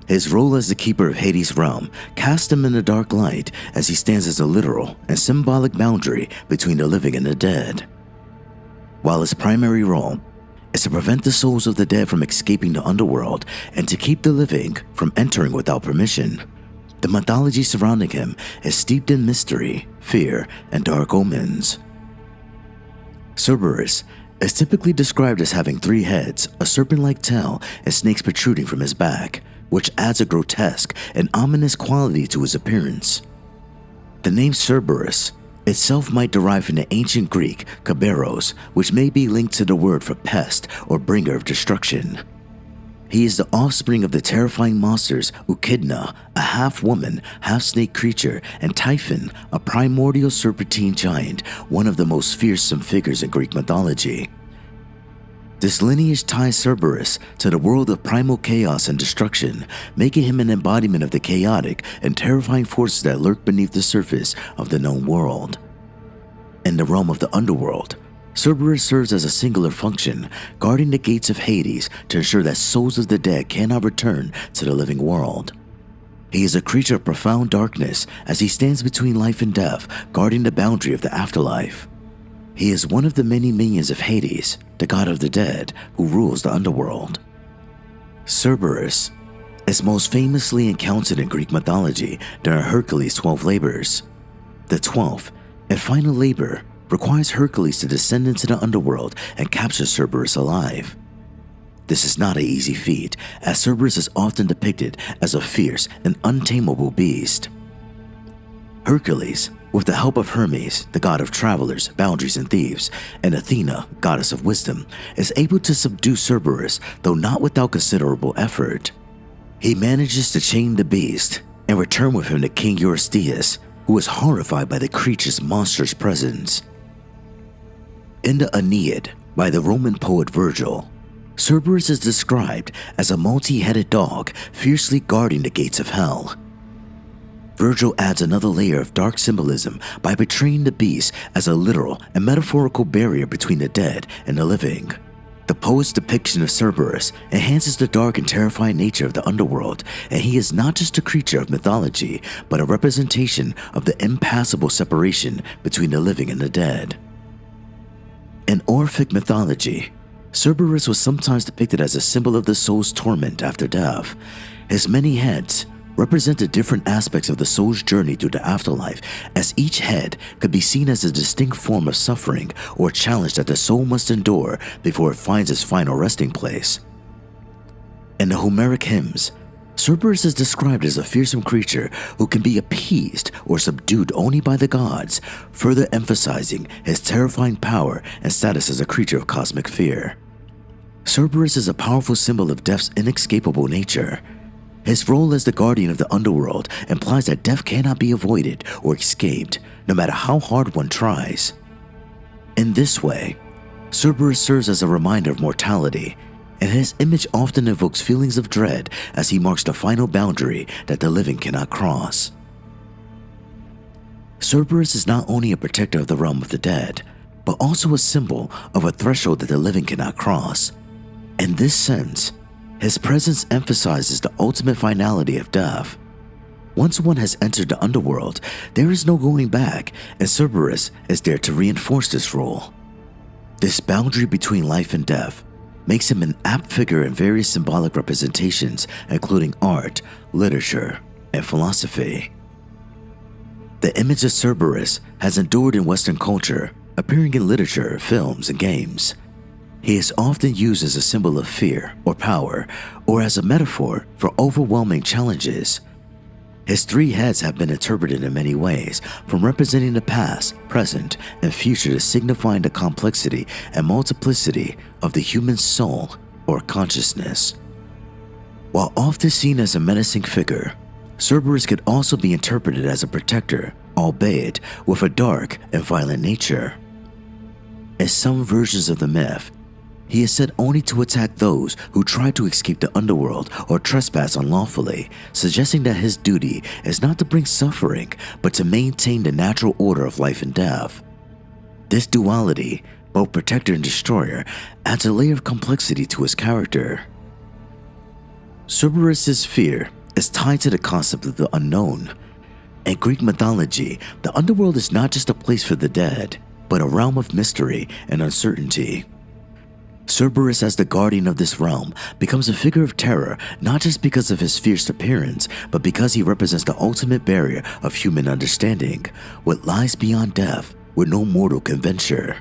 His role as the keeper of Hades' realm casts him in the dark light as he stands as a literal and symbolic boundary between the living and the dead. While his primary role is to prevent the souls of the dead from escaping the underworld and to keep the living from entering without permission. The mythology surrounding him is steeped in mystery, fear, and dark omens. Cerberus is typically described as having 3 heads, a serpent-like tail, and snakes protruding from his back, which adds a grotesque and ominous quality to his appearance. The name Cerberus itself might derive from the ancient Greek kaberos, which may be linked to the word for pest or bringer of destruction. He is the offspring of the terrifying monsters Echidna, a half-woman, half-snake creature, and Typhon, a primordial serpentine giant, one of the most fearsome figures in Greek mythology. This lineage ties Cerberus to the world of primal chaos and destruction, making him an embodiment of the chaotic and terrifying forces that lurk beneath the surface of the known world. In the realm of the underworld, Cerberus serves as a singular function, guarding the gates of Hades to ensure that souls of the dead cannot return to the living world. He is a creature of profound darkness as he stands between life and death, guarding the boundary of the afterlife. He is one of the many minions of Hades, the god of the dead, who rules the underworld. Cerberus is most famously encountered in Greek mythology during Hercules' 12 labors. The 12th and final labor requires Hercules to descend into the underworld and capture Cerberus alive. This is not an easy feat, as Cerberus is often depicted as a fierce and untamable beast. Hercules, with the help of Hermes, the god of travelers, boundaries, and thieves, and Athena, goddess of wisdom, is able to subdue Cerberus, though not without considerable effort. He manages to chain the beast and return with him to King Eurystheus, who is horrified by the creature's monstrous presence. In the Aeneid, by the Roman poet Virgil, Cerberus is described as a multi-headed dog fiercely guarding the gates of hell. Virgil adds another layer of dark symbolism by portraying the beast as a literal and metaphorical barrier between the dead and the living. The poet's depiction of Cerberus enhances the dark and terrifying nature of the underworld, and he is not just a creature of mythology, but a representation of the impassable separation between the living and the dead. In Orphic mythology, Cerberus was sometimes depicted as a symbol of the soul's torment after death. His many heads represented different aspects of the soul's journey through the afterlife, as each head could be seen as a distinct form of suffering or challenge that the soul must endure before it finds its final resting place. In the Homeric hymns, Cerberus is described as a fearsome creature who can be appeased or subdued only by the gods, further emphasizing his terrifying power and status as a creature of cosmic fear. Cerberus is a powerful symbol of death's inescapable nature. His role as the guardian of the underworld implies that death cannot be avoided or escaped, no matter how hard one tries. In this way, Cerberus serves as a reminder of mortality, and his image often evokes feelings of dread as he marks the final boundary that the living cannot cross. Cerberus is not only a protector of the realm of the dead, but also a symbol of a threshold that the living cannot cross. In this sense, his presence emphasizes the ultimate finality of death. Once one has entered the underworld, there is no going back, and Cerberus is there to reinforce this role. This boundary between life and death makes him an apt figure in various symbolic representations, including art, literature, and philosophy. The image of Cerberus has endured in Western culture, appearing in literature, films, and games. He is often used as a symbol of fear or power, or as a metaphor for overwhelming challenges. His 3 heads have been interpreted in many ways, from representing the past, present, and future to signifying the complexity and multiplicity of the human soul or consciousness. While often seen as a menacing figure, Cerberus could also be interpreted as a protector, albeit with a dark and violent nature. In some versions of the myth, he is said only to attack those who try to escape the underworld or trespass unlawfully, suggesting that his duty is not to bring suffering, but to maintain the natural order of life and death. This duality, both protector and destroyer, adds a layer of complexity to his character. Cerberus's fear is tied to the concept of the unknown. In Greek mythology, the underworld is not just a place for the dead, but a realm of mystery and uncertainty. Cerberus, as the guardian of this realm, becomes a figure of terror not just because of his fierce appearance, but because he represents the ultimate barrier of human understanding, what lies beyond death, where no mortal can venture.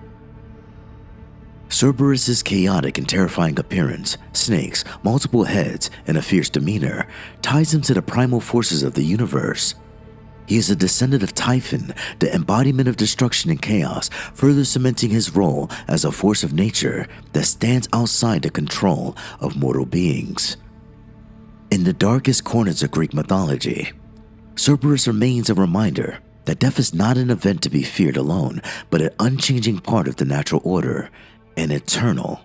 Cerberus's chaotic and terrifying appearance, snakes, multiple heads, and a fierce demeanor ties him to the primal forces of the universe. He is a descendant of Typhon, the embodiment of destruction and chaos, further cementing his role as a force of nature that stands outside the control of mortal beings. In the darkest corners of Greek mythology, Cerberus remains a reminder that death is not an event to be feared alone, but an unchanging part of the natural order, an eternal,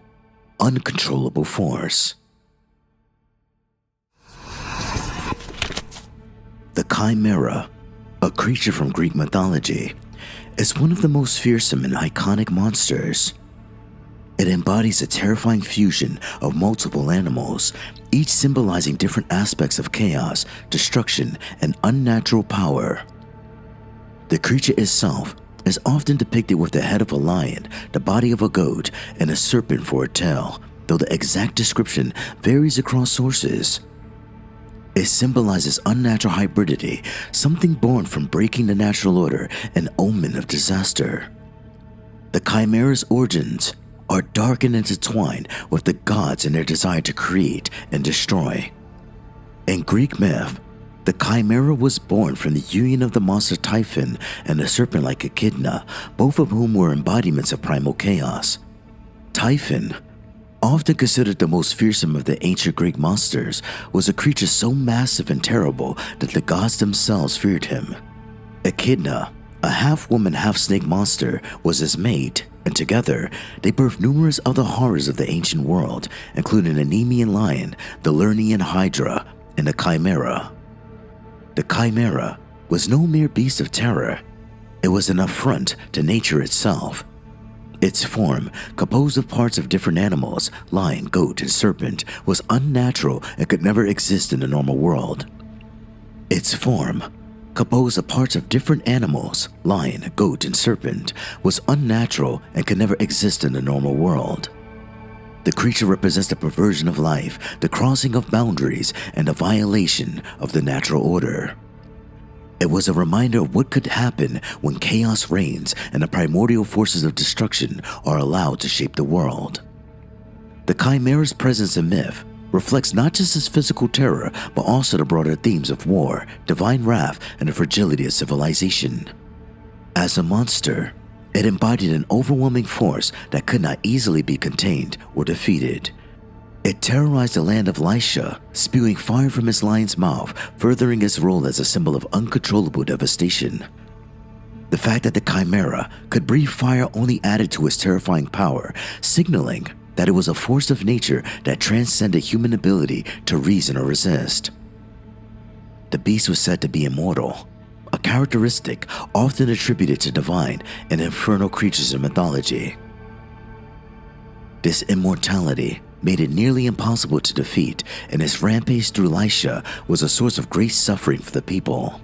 uncontrollable force. The Chimera, a creature from Greek mythology, is one of the most fearsome and iconic monsters. It embodies a terrifying fusion of multiple animals, each symbolizing different aspects of chaos, destruction, and unnatural power. The creature itself is often depicted with the head of a lion, the body of a goat, and a serpent for a tail, though the exact description varies across sources. It symbolizes unnatural hybridity, something born from breaking the natural order, an omen of disaster. The Chimera's origins are dark and intertwined with the gods and their desire to create and destroy. In Greek myth, the Chimera was born from the union of the monster Typhon and the serpent-like Echidna, both of whom were embodiments of primal chaos. Typhon, often considered the most fearsome of the ancient Greek monsters, was a creature so massive and terrible that the gods themselves feared him. Echidna, a half-woman, half-snake monster, was his mate, and together they birthed numerous other horrors of the ancient world, including the Nemean lion, the Lernaean hydra, and the Chimera. The Chimera was no mere beast of terror. It was an affront to nature itself. Its form, composed of parts of different animals, lion, goat, and serpent, was unnatural and could never exist in the normal world. Its form, composed of parts of different animals, lion, goat, and serpent, was unnatural and could never exist in the normal world. The creature represents the perversion of life, the crossing of boundaries, and the violation of the natural order. It was a reminder of what could happen when chaos reigns and the primordial forces of destruction are allowed to shape the world. The Chimera's presence in myth reflects not just its physical terror, but also the broader themes of war, divine wrath, and the fragility of civilization. As a monster, it embodied an overwhelming force that could not easily be contained or defeated. It terrorized the land of Lycia, spewing fire from its lion's mouth, furthering its role as a symbol of uncontrollable devastation. The fact that the Chimera could breathe fire only added to its terrifying power, signaling that it was a force of nature that transcended human ability to reason or resist. The beast was said to be immortal, a characteristic often attributed to divine and infernal creatures in mythology. This immortality made it nearly impossible to defeat, and its rampage through Lycia was a source of great suffering for the people.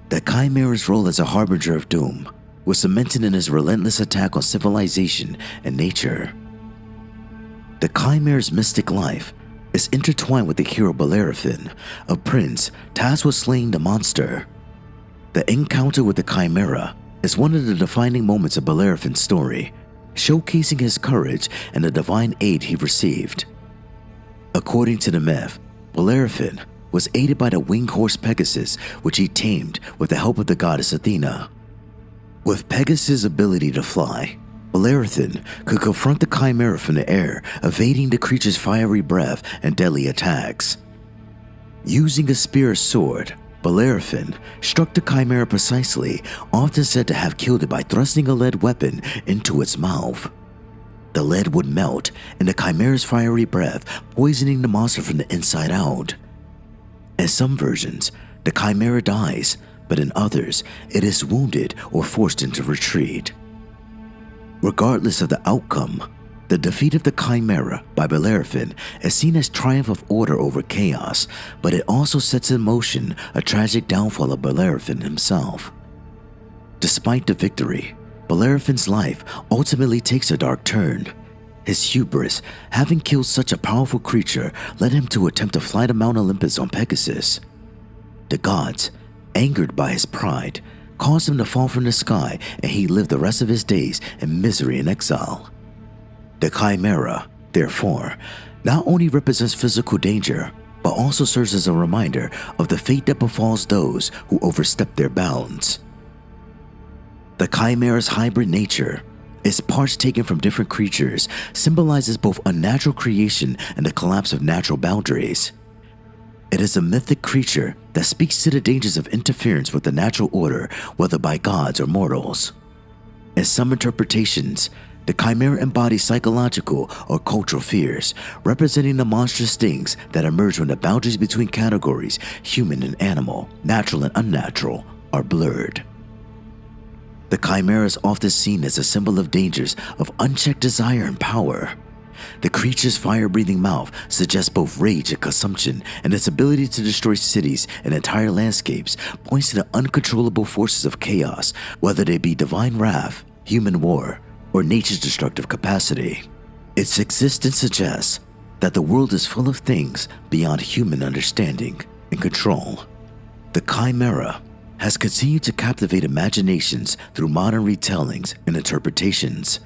The Chimera's role as a harbinger of doom was cemented in his relentless attack on civilization and nature. The Chimera's mystic life is intertwined with the hero Bellerophon, a prince tasked with slaying the monster. The encounter with the Chimera is one of the defining moments of Bellerophon's story, showcasing his courage and the divine aid he received. According to the myth, Bellerophon was aided by the winged horse Pegasus, which he tamed with the help of the goddess Athena. With Pegasus' ability to fly, Bellerophon could confront the Chimera from the air, evading the creature's fiery breath and deadly attacks. Using a spear or sword, Bellerophon struck the Chimera precisely, often said to have killed it by thrusting a lead weapon into its mouth. The lead would melt, and the Chimera's fiery breath poisoning the monster from the inside out. In some versions, the Chimera dies, but in others, it is wounded or forced into retreat. Regardless of the outcome, the defeat of the Chimera by Bellerophon is seen as triumph of order over chaos, but it also sets in motion a tragic downfall of Bellerophon himself. Despite the victory, Bellerophon's life ultimately takes a dark turn. His hubris, having killed such a powerful creature, led him to attempt to fly to Mount Olympus on Pegasus. The gods, angered by his pride, caused him to fall from the sky, and he lived the rest of his days in misery and exile. The Chimera, therefore, not only represents physical danger, but also serves as a reminder of the fate that befalls those who overstep their bounds. The Chimera's hybrid nature, its parts taken from different creatures, symbolizes both unnatural creation and the collapse of natural boundaries. It is a mythic creature that speaks to the dangers of interference with the natural order, whether by gods or mortals. In some interpretations, the Chimera embodies psychological or cultural fears, representing the monstrous things that emerge when the boundaries between categories, human and animal, natural and unnatural, are blurred. The Chimera is often seen as a symbol of dangers of unchecked desire and power. The creature's fire-breathing mouth suggests both rage and consumption, and its ability to destroy cities and entire landscapes points to the uncontrollable forces of chaos, whether they be divine wrath, human war, or nature's destructive capacity. Its existence suggests that the world is full of things beyond human understanding and control. The Chimera has continued to captivate imaginations through modern retellings and interpretations.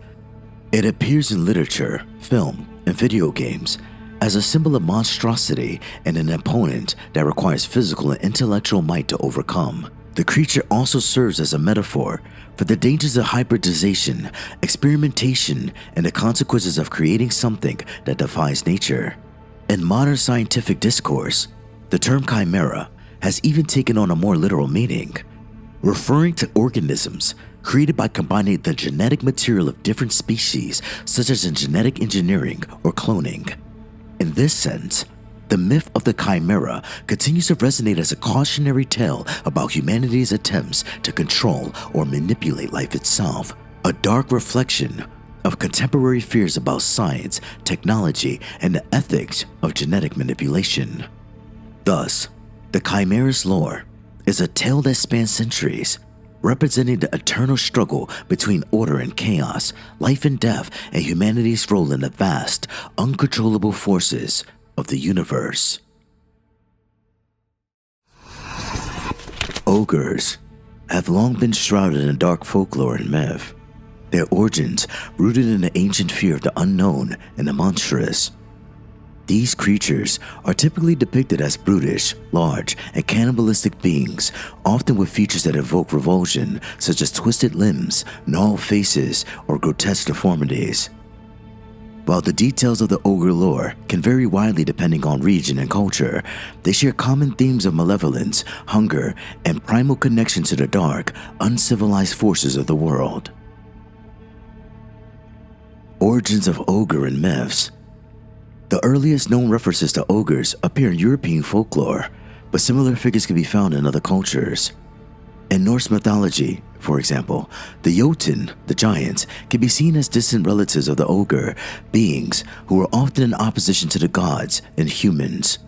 It appears in literature, film, and video games as a symbol of monstrosity and an opponent that requires physical and intellectual might to overcome. The creature also serves as a metaphor for the dangers of hybridization, experimentation, and the consequences of creating something that defies nature. In modern scientific discourse, the term chimera has even taken on a more literal meaning, referring to organisms created by combining the genetic material of different species, such as in genetic engineering or cloning. In this sense, the myth of the chimera continues to resonate as a cautionary tale about humanity's attempts to control or manipulate life itself, a dark reflection of contemporary fears about science, technology, and the ethics of genetic manipulation. Thus, the chimera's lore is a tale that spans centuries, representing the eternal struggle between order and chaos, life and death, and humanity's role in the vast, uncontrollable forces of the universe. Ogres have long been shrouded in dark folklore and myth, their origins rooted in the ancient fear of the unknown and the monstrous. These creatures are typically depicted as brutish, large, and cannibalistic beings, often with features that evoke revulsion, such as twisted limbs, gnarled faces, or grotesque deformities. While the details of the ogre lore can vary widely depending on region and culture, they share common themes of malevolence, hunger, and primal connection to the dark, uncivilized forces of the world. Origins of ogre and myths. The earliest known references to ogres appear in European folklore, but similar figures can be found in other cultures. In Norse mythology, for example, the Jotun, the giants, can be seen as distant relatives of the ogre, beings who were often in opposition to the gods and humans.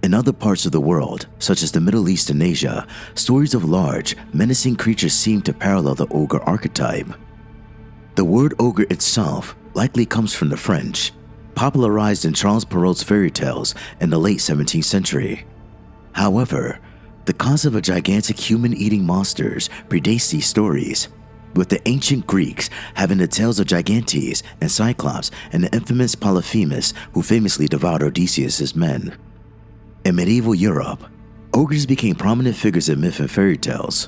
In other parts of the world, such as the Middle East and Asia, stories of large, menacing creatures seem to parallel the ogre archetype. The word ogre itself likely comes from the French, popularized in Charles Perrault's fairy tales in the late 17th century. However, the concept of gigantic human-eating monsters predates these stories, with the ancient Greeks having the tales of Gigantes and Cyclops and the infamous Polyphemus who famously devoured Odysseus' men. In medieval Europe, ogres became prominent figures in myth and fairy tales.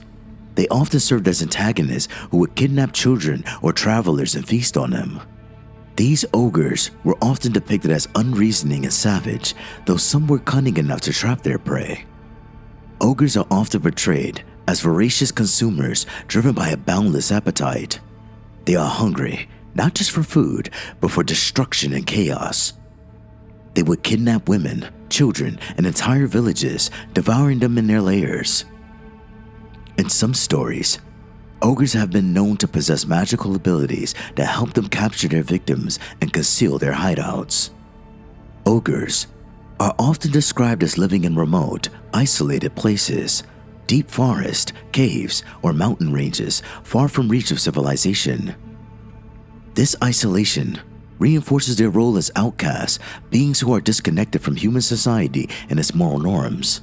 They often served as antagonists who would kidnap children or travelers and feast on them. These ogres were often depicted as unreasoning and savage, though some were cunning enough to trap their prey. Ogres are often portrayed as voracious consumers driven by a boundless appetite. They are hungry, not just for food, but for destruction and chaos. They would kidnap women, children, and entire villages, devouring them in their lairs. In some stories, ogres have been known to possess magical abilities that help them capture their victims and conceal their hideouts. Ogres are often described as living in remote, isolated places, deep forests, caves, or mountain ranges far from reach of civilization. This isolation reinforces their role as outcasts, beings who are disconnected from human society and its moral norms.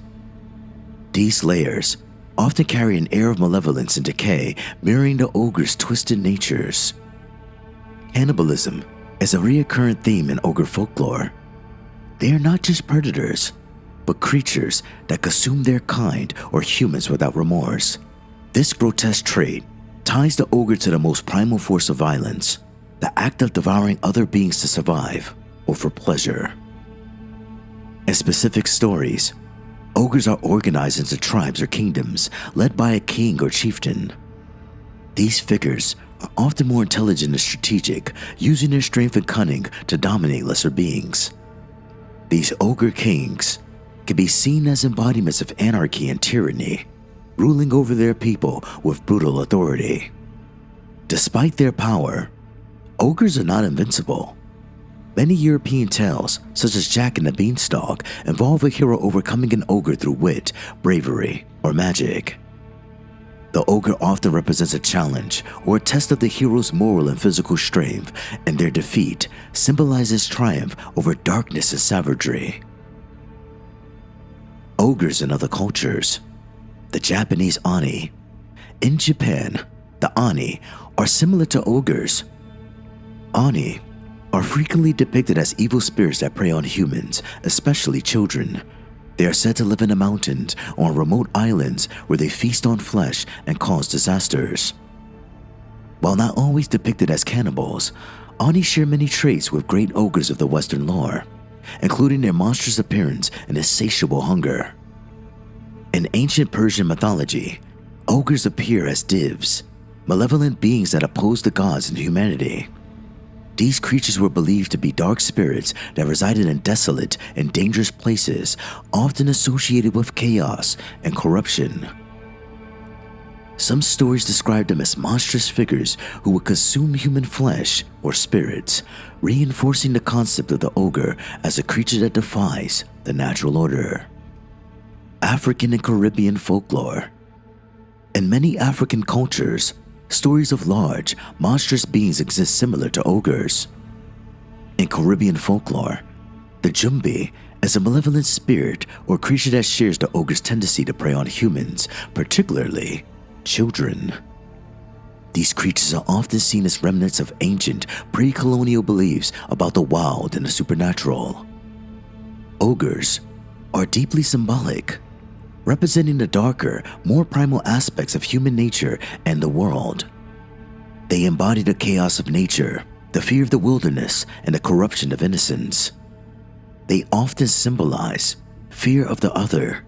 These layers often carry an air of malevolence and decay, mirroring the ogre's twisted natures. Cannibalism is a recurrent theme in ogre folklore. They are not just predators, but creatures that consume their kind or humans without remorse. This grotesque trait ties the ogre to the most primal force of violence, the act of devouring other beings to survive or for pleasure. In specific stories, ogres are organized into tribes or kingdoms led by a king or chieftain. These figures are often more intelligent and strategic, using their strength and cunning to dominate lesser beings. These ogre kings can be seen as embodiments of anarchy and tyranny, ruling over their people with brutal authority. Despite their power, ogres are not invincible. Many European tales, such as Jack and the Beanstalk, involve a hero overcoming an ogre through wit, bravery, or magic. The ogre often represents a challenge or a test of the hero's moral and physical strength, and their defeat symbolizes triumph over darkness and savagery. Ogres in other cultures. The Japanese Oni. In Japan, the Oni are similar to ogres. Oni are frequently depicted as evil spirits that prey on humans, especially children. They are said to live in the mountains or on remote islands where they feast on flesh and cause disasters. While not always depicted as cannibals, Oni share many traits with great ogres of the Western lore, including their monstrous appearance and insatiable hunger. In ancient Persian mythology, ogres appear as divs, malevolent beings that oppose the gods and humanity. These creatures were believed to be dark spirits that resided in desolate and dangerous places, often associated with chaos and corruption. Some stories describe them as monstrous figures who would consume human flesh or spirits, reinforcing the concept of the ogre as a creature that defies the natural order. African and Caribbean folklore. In many African cultures, stories of large, monstrous beings exist similar to ogres. In Caribbean folklore, the Jumbi is a malevolent spirit or creature that shares the ogre's tendency to prey on humans, particularly children. These creatures are often seen as remnants of ancient, pre-colonial beliefs about the wild and the supernatural. Ogres are deeply symbolic, representing the darker, more primal aspects of human nature and the world. They embody the chaos of nature, the fear of the wilderness, and the corruption of innocence. They often symbolize fear of the other.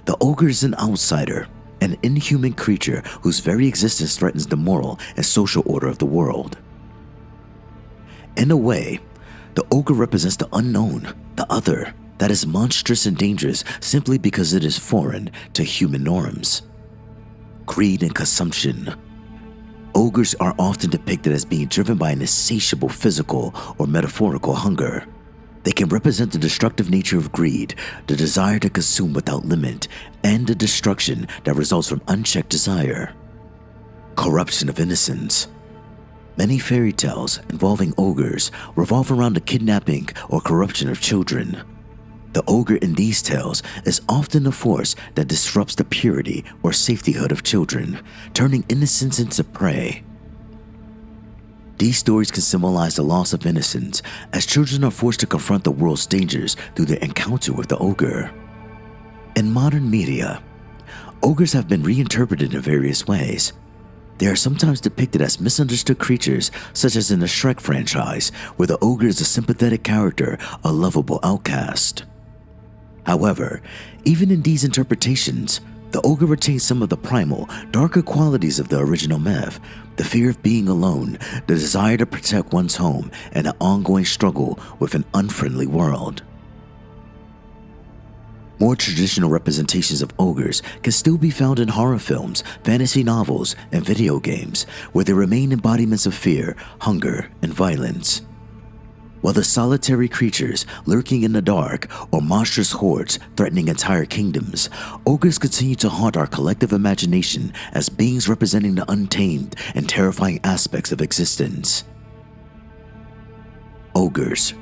The ogre is an outsider, an inhuman creature whose very existence threatens the moral and social order of the world. In a way, the ogre represents the unknown, the other, that is monstrous and dangerous simply because it is foreign to human norms. Greed and consumption. Ogres are often depicted as being driven by an insatiable physical or metaphorical hunger. They can represent the destructive nature of greed, the desire to consume without limit, and the destruction that results from unchecked desire. Corruption of innocence. Many fairy tales involving ogres revolve around the kidnapping or corruption of children. The ogre in these tales is often a force that disrupts the purity or safetyhood of children, turning innocence into prey. These stories can symbolize the loss of innocence, as children are forced to confront the world's dangers through their encounter with the ogre. In modern media, ogres have been reinterpreted in various ways. They are sometimes depicted as misunderstood creatures, such as in the Shrek franchise, where the ogre is a sympathetic character, a lovable outcast. However, even in these interpretations, the ogre retains some of the primal, darker qualities of the original myth: the fear of being alone, the desire to protect one's home, and an ongoing struggle with an unfriendly world. More traditional representations of ogres can still be found in horror films, fantasy novels, and video games, where they remain embodiments of fear, hunger, and violence. Whether solitary creatures lurking in the dark or monstrous hordes threatening entire kingdoms, ogres continue to haunt our collective imagination as beings representing the untamed and terrifying aspects of existence. ogres,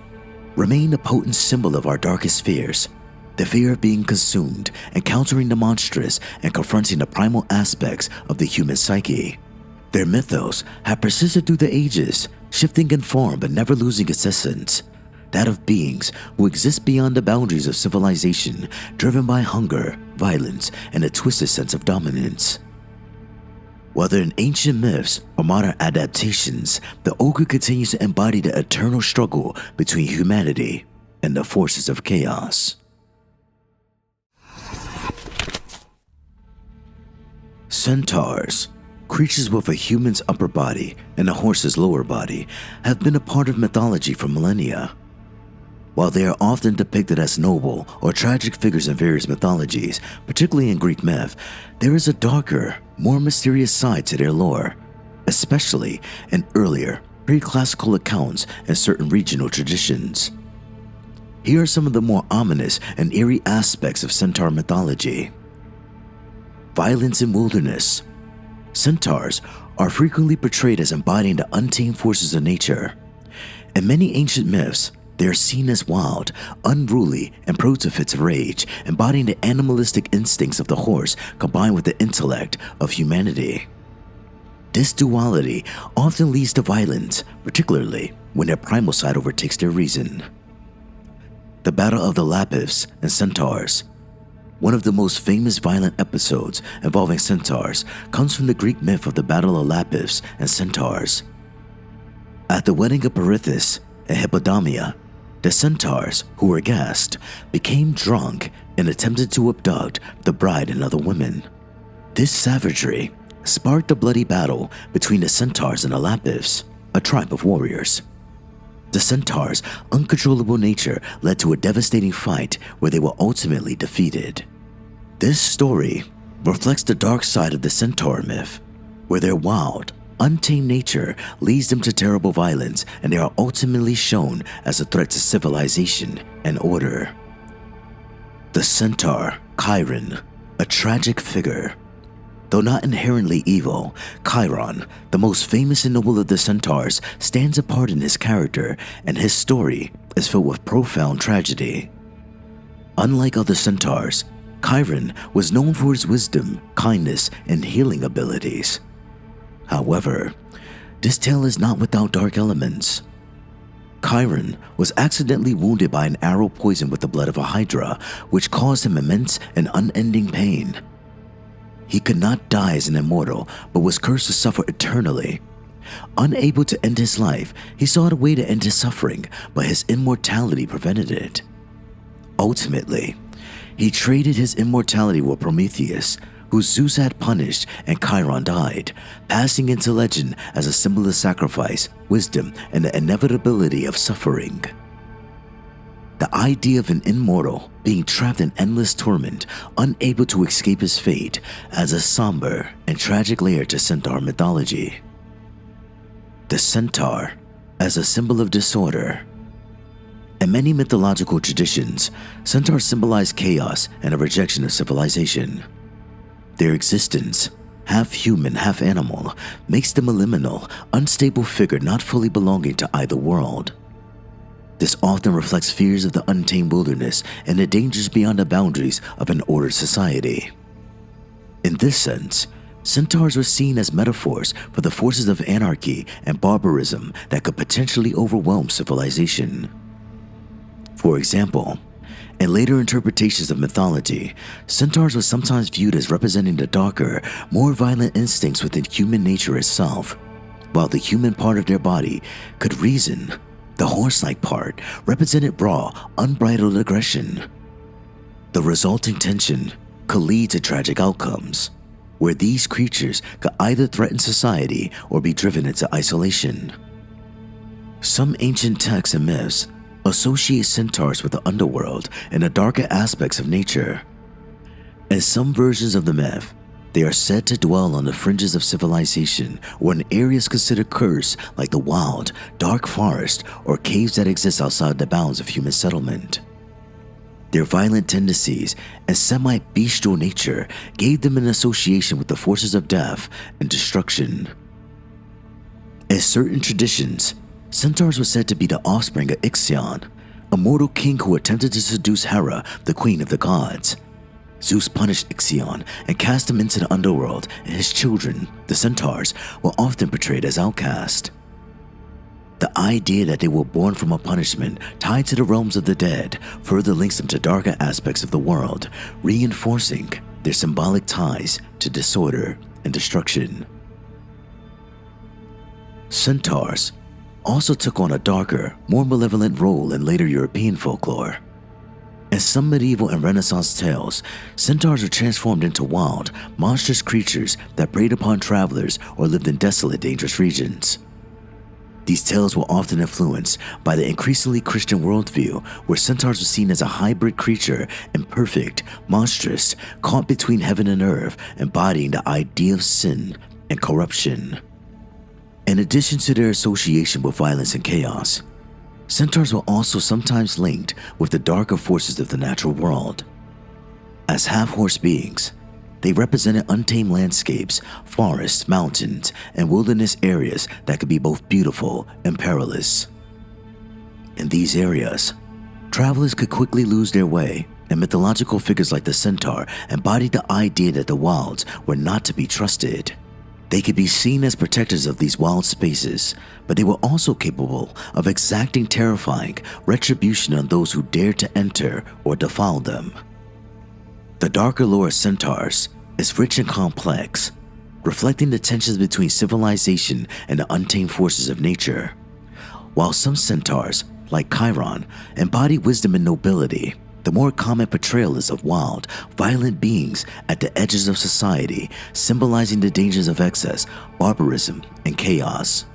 remain a potent symbol of our darkest fears, the fear of being consumed, encountering the monstrous, and confronting the primal aspects of the human psyche. Their mythos have persisted through the ages, shifting in form but never losing its essence, that of beings who exist beyond the boundaries of civilization, driven by hunger, violence, and a twisted sense of dominance. Whether in ancient myths or modern adaptations, the ogre continues to embody the eternal struggle between humanity and the forces of chaos. Centaurs, creatures with a human's upper body and a horse's lower body, have been a part of mythology for millennia. While they are often depicted as noble or tragic figures in various mythologies, particularly in Greek myth, there is a darker, more mysterious side to their lore, especially in earlier, pre-classical accounts and certain regional traditions. Here are some of the more ominous and eerie aspects of centaur mythology. Violence in wilderness. Centaurs are frequently portrayed as embodying the untamed forces of nature. In many ancient myths, they are seen as wild, unruly, and prone to fits of rage, embodying the animalistic instincts of the horse combined with the intellect of humanity. This duality often leads to violence, particularly when their primal side overtakes their reason. The Battle of the Lapiths and Centaurs. One of the most famous violent episodes involving centaurs comes from the Greek myth of the Battle of Lapiths and Centaurs. At the wedding of Perithous and Hippodamia, the centaurs, who were guests, became drunk and attempted to abduct the bride and other women. This savagery sparked a bloody battle between the centaurs and the Lapiths, a tribe of warriors. The centaurs' uncontrollable nature led to a devastating fight where they were ultimately defeated. This story reflects the dark side of the centaur myth, where their wild, untamed nature leads them to terrible violence, and they are ultimately shown as a threat to civilization and order. The centaur, Chiron, a tragic figure. Though not inherently evil, Chiron, the most famous and noble of the centaurs, stands apart in his character, and his story is filled with profound tragedy. Unlike other centaurs, Chiron was known for his wisdom, kindness, and healing abilities. However, this tale is not without dark elements. Chiron was accidentally wounded by an arrow poisoned with the blood of a hydra, which caused him immense and unending pain. He could not die as an immortal, but was cursed to suffer eternally. Unable to end his life, he sought a way to end his suffering, but his immortality prevented it. Ultimately, he traded his immortality with Prometheus, who Zeus had punished, and Chiron died, passing into legend as a symbol of sacrifice, wisdom, and the inevitability of suffering. The idea of an immortal being trapped in endless torment, unable to escape his fate, adds a somber and tragic layer to centaur mythology. The centaur as a symbol of disorder. In many mythological traditions, centaurs symbolize chaos and a rejection of civilization. Their existence, half human, half animal, makes them a liminal, unstable figure not fully belonging to either world. This often reflects fears of the untamed wilderness and the dangers beyond the boundaries of an ordered society. In this sense, centaurs were seen as metaphors for the forces of anarchy and barbarism that could potentially overwhelm civilization. For example, in later interpretations of mythology, centaurs were sometimes viewed as representing the darker, more violent instincts within human nature itself, while the human part of their body could reason. The horse-like part represented raw, unbridled aggression. The resulting tension could lead to tragic outcomes, where these creatures could either threaten society or be driven into isolation. Some ancient texts and myths associate centaurs with the underworld and the darker aspects of nature. In some versions of the myth, they are said to dwell on the fringes of civilization or in areas considered cursed like the wild, dark forest or caves that exist outside the bounds of human settlement. Their violent tendencies and semi-bestial nature gave them an association with the forces of death and destruction. In certain traditions, Centaurs were said to be the offspring of Ixion, a mortal king who attempted to seduce Hera, the queen of the gods. Zeus punished Ixion and cast him into the underworld, and his children, the centaurs, were often portrayed as outcast. The idea that they were born from a punishment tied to the realms of the dead further links them to darker aspects of the world, reinforcing their symbolic ties to disorder and destruction. Centaurs also took on a darker, more malevolent role in later European folklore. In some medieval and Renaissance tales, centaurs were transformed into wild, monstrous creatures that preyed upon travelers or lived in desolate, dangerous regions. These tales were often influenced by the increasingly Christian worldview, where centaurs were seen as a hybrid creature, imperfect, monstrous, caught between heaven and earth, embodying the idea of sin and corruption. In addition to their association with violence and chaos, centaurs were also sometimes linked with the darker forces of the natural world. As half-horse beings, they represented untamed landscapes, forests, mountains, and wilderness areas that could be both beautiful and perilous. In these areas, travelers could quickly lose their way, and mythological figures like the centaur embodied the idea that the wilds were not to be trusted. They could be seen as protectors of these wild spaces, but they were also capable of exacting terrifying retribution on those who dared to enter or defile them. The darker lore of centaurs is rich and complex, reflecting the tensions between civilization and the untamed forces of nature. While some centaurs, like Chiron, embody wisdom and nobility, the more common portrayal is of wild, violent beings at the edges of society, symbolizing the dangers of excess, barbarism, and chaos.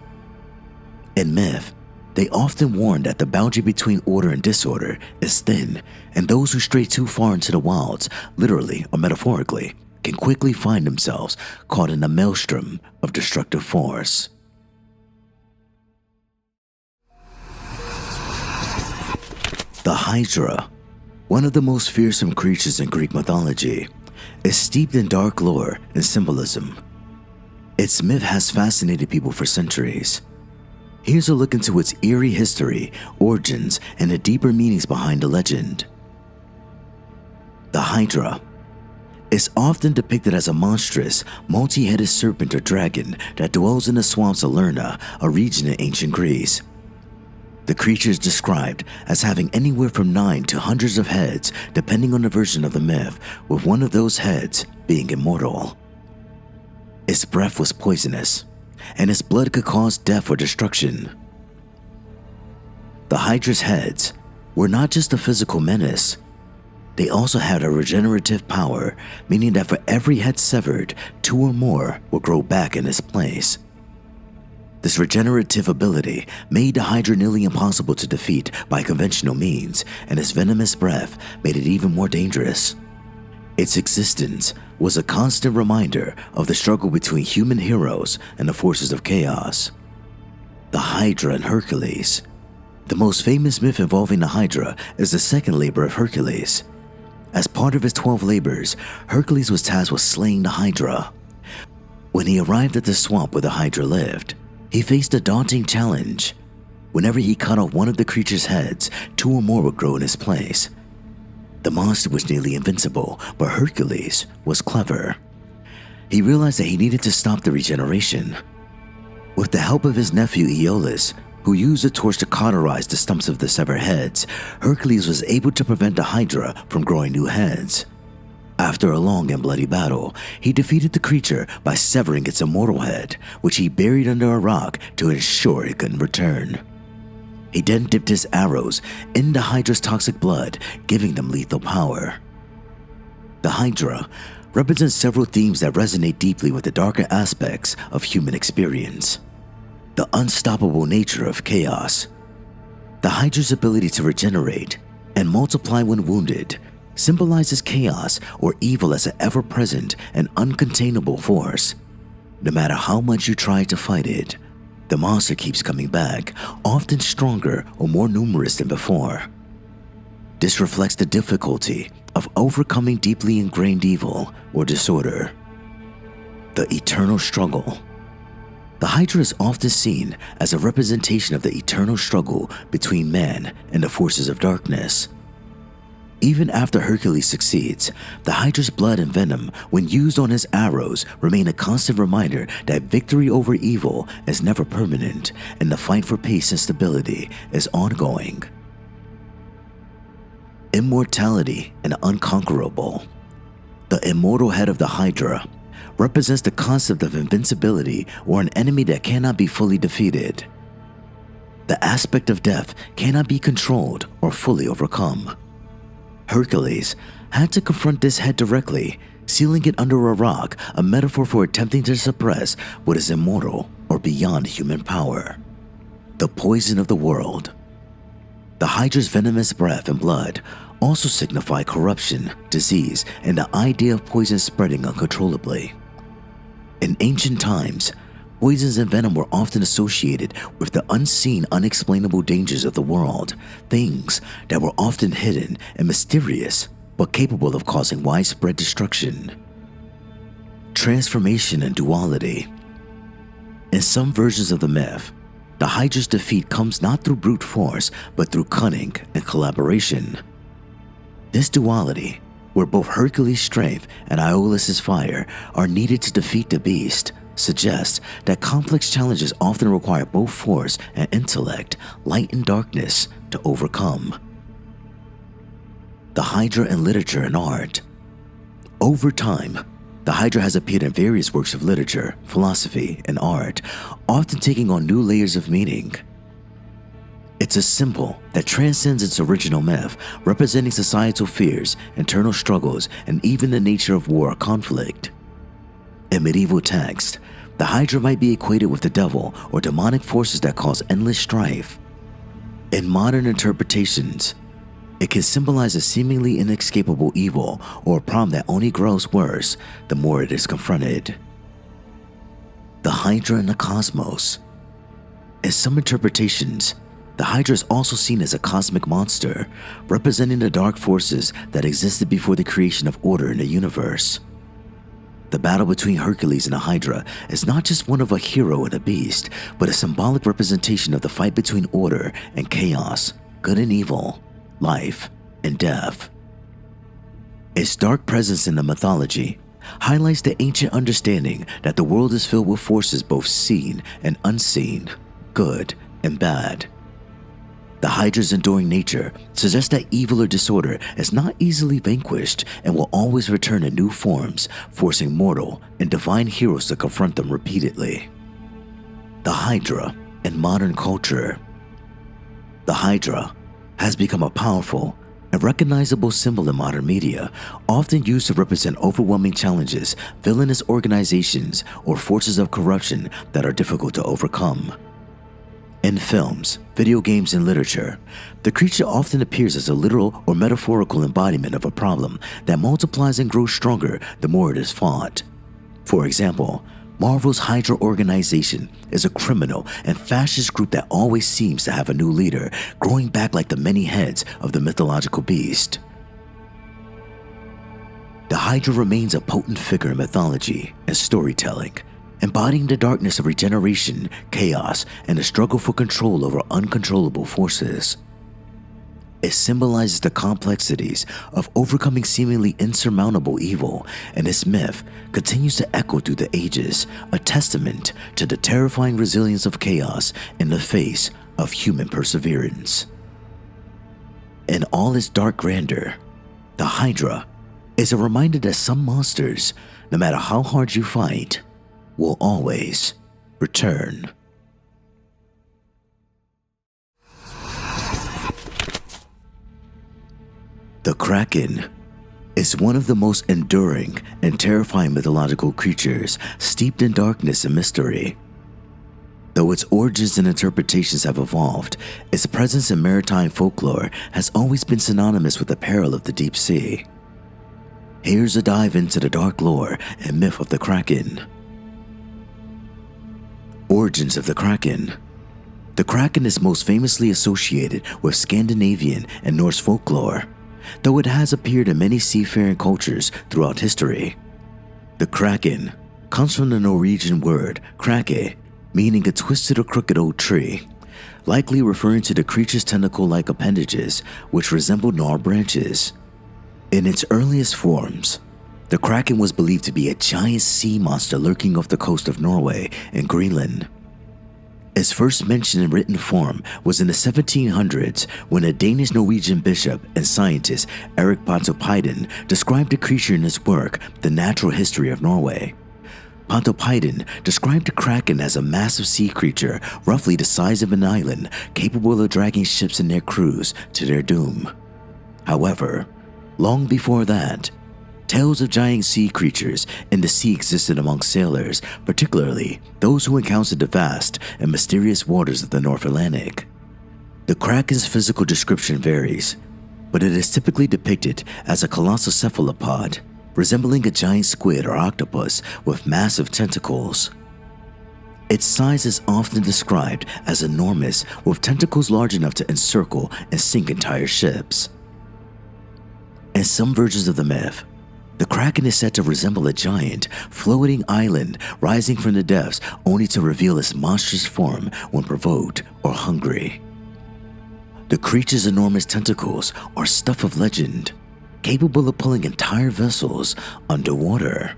In myth, they often warn that the boundary between order and disorder is thin, and those who stray too far into the wilds, literally or metaphorically, can quickly find themselves caught in a maelstrom of destructive force. The Hydra, one of the most fearsome creatures in Greek mythology, is steeped in dark lore and symbolism. Its myth has fascinated people for centuries. Here's a look into its eerie history, origins, and the deeper meanings behind the legend. The Hydra is often depicted as a monstrous, multi-headed serpent or dragon that dwells in the swamps of Lerna, a region in ancient Greece. The creature is described as having anywhere from 9 to hundreds of heads, depending on the version of the myth, with one of those heads being immortal. Its breath was poisonous, and its blood could cause death or destruction. The Hydra's heads were not just a physical menace. They also had a regenerative power, meaning that for every head severed, 2 or more would grow back in its place. This regenerative ability made the Hydra nearly impossible to defeat by conventional means, and its venomous breath made it even more dangerous. Its existence was a constant reminder of the struggle between human heroes and the forces of chaos. The Hydra and Hercules. The most famous myth involving the Hydra is the second labor of Hercules. As part of his 12 labors, Hercules was tasked with slaying the Hydra. When he arrived at the swamp where the Hydra lived, he faced a daunting challenge. Whenever he cut off one of the creature's heads, 2 or more would grow in his place. The monster was nearly invincible, but Hercules was clever. He realized that he needed to stop the regeneration. With the help of his nephew Aeolus, who used a torch to cauterize the stumps of the severed heads, Hercules was able to prevent the Hydra from growing new heads. After a long and bloody battle, he defeated the creature by severing its immortal head, which he buried under a rock to ensure it couldn't return. He then dipped his arrows in the Hydra's toxic blood, giving them lethal power. The Hydra represents several themes that resonate deeply with the darker aspects of human experience. The unstoppable nature of chaos. The Hydra's ability to regenerate and multiply when wounded symbolizes chaos or evil as an ever-present and uncontainable force. No matter how much you try to fight it, the monster keeps coming back, often stronger or more numerous than before. This reflects the difficulty of overcoming deeply ingrained evil or disorder. The eternal struggle. The Hydra is often seen as a representation of the eternal struggle between man and the forces of darkness. Even after Hercules succeeds, the Hydra's blood and venom, when used on his arrows, remain a constant reminder that victory over evil is never permanent and the fight for peace and stability is ongoing. Immortality and unconquerable. The immortal head of the Hydra represents the concept of invincibility or an enemy that cannot be fully defeated. The aspect of death cannot be controlled or fully overcome. Hercules had to confront this head directly, sealing it under a rock, a metaphor for attempting to suppress what is immortal or beyond human power. The poison of the world. The Hydra's venomous breath and blood also signify corruption, disease, and the idea of poison spreading uncontrollably. In ancient times, poisons and venom were often associated with the unseen, unexplainable dangers of the world, things that were often hidden and mysterious, but capable of causing widespread destruction. Transformation and duality. In some versions of the myth, the Hydra's defeat comes not through brute force, but through cunning and collaboration. This duality, where both Hercules' strength and Iolaus' fire are needed to defeat the beast, suggests that complex challenges often require both force and intellect, light and darkness, to overcome. The Hydra in literature and art. Over time, the Hydra has appeared in various works of literature, philosophy, and art, often taking on new layers of meaning. It's a symbol that transcends its original myth, representing societal fears, internal struggles, and even the nature of war or conflict. In medieval texts, the Hydra might be equated with the devil or demonic forces that cause endless strife. In modern interpretations, it can symbolize a seemingly inescapable evil or a problem that only grows worse the more it is confronted. The Hydra in the cosmos. In some interpretations, the Hydra is also seen as a cosmic monster, representing the dark forces that existed before the creation of order in the universe. The battle between Hercules and the Hydra is not just one of a hero and a beast, but a symbolic representation of the fight between order and chaos, good and evil, life and death. Its dark presence in the mythology highlights the ancient understanding that the world is filled with forces both seen and unseen, good and bad. The Hydra's enduring nature suggests that evil or disorder is not easily vanquished and will always return in new forms, forcing mortal and divine heroes to confront them repeatedly. The Hydra in modern culture. The Hydra has become a powerful and recognizable symbol in modern media, often used to represent overwhelming challenges, villainous organizations, or forces of corruption that are difficult to overcome. In films, video games, and literature, the creature often appears as a literal or metaphorical embodiment of a problem that multiplies and grows stronger the more it is fought. For example, Marvel's Hydra organization is a criminal and fascist group that always seems to have a new leader, growing back like the many heads of the mythological beast. The Hydra remains a potent figure in mythology and storytelling, embodying the darkness of regeneration, chaos, and the struggle for control over uncontrollable forces. It symbolizes the complexities of overcoming seemingly insurmountable evil, and this myth continues to echo through the ages, a testament to the terrifying resilience of chaos in the face of human perseverance. In all its dark grandeur, the Hydra is a reminder that some monsters, no matter how hard you fight, will always return. The Kraken is one of the most enduring and terrifying mythological creatures, steeped in darkness and mystery. Though its origins and interpretations have evolved, its presence in maritime folklore has always been synonymous with the peril of the deep sea. Here's a dive into the dark lore and myth of the Kraken. Origins of the Kraken. The Kraken is most famously associated with Scandinavian and Norse folklore, though it has appeared in many seafaring cultures throughout history. The Kraken comes from the Norwegian word krake, meaning a twisted or crooked old tree, likely referring to the creature's tentacle-like appendages, which resembled gnarled branches. In its earliest forms, the Kraken was believed to be a giant sea monster lurking off the coast of Norway and Greenland. Its first mention in written form was in the 1700s when a Danish-Norwegian bishop and scientist, Erik Pontoppidan, described the creature in his work, The Natural History of Norway. Pontoppidan described the Kraken as a massive sea creature roughly the size of an island, capable of dragging ships and their crews to their doom. However, long before that, tales of giant sea creatures in the sea existed among sailors, particularly those who encountered the vast and mysterious waters of the North Atlantic. The Kraken's physical description varies, but it is typically depicted as a colossal cephalopod, resembling a giant squid or octopus with massive tentacles. Its size is often described as enormous, with tentacles large enough to encircle and sink entire ships. In some versions of the myth, the Kraken is said to resemble a giant, floating island rising from the depths only to reveal its monstrous form when provoked or hungry. The creature's enormous tentacles are stuff of legend, capable of pulling entire vessels underwater.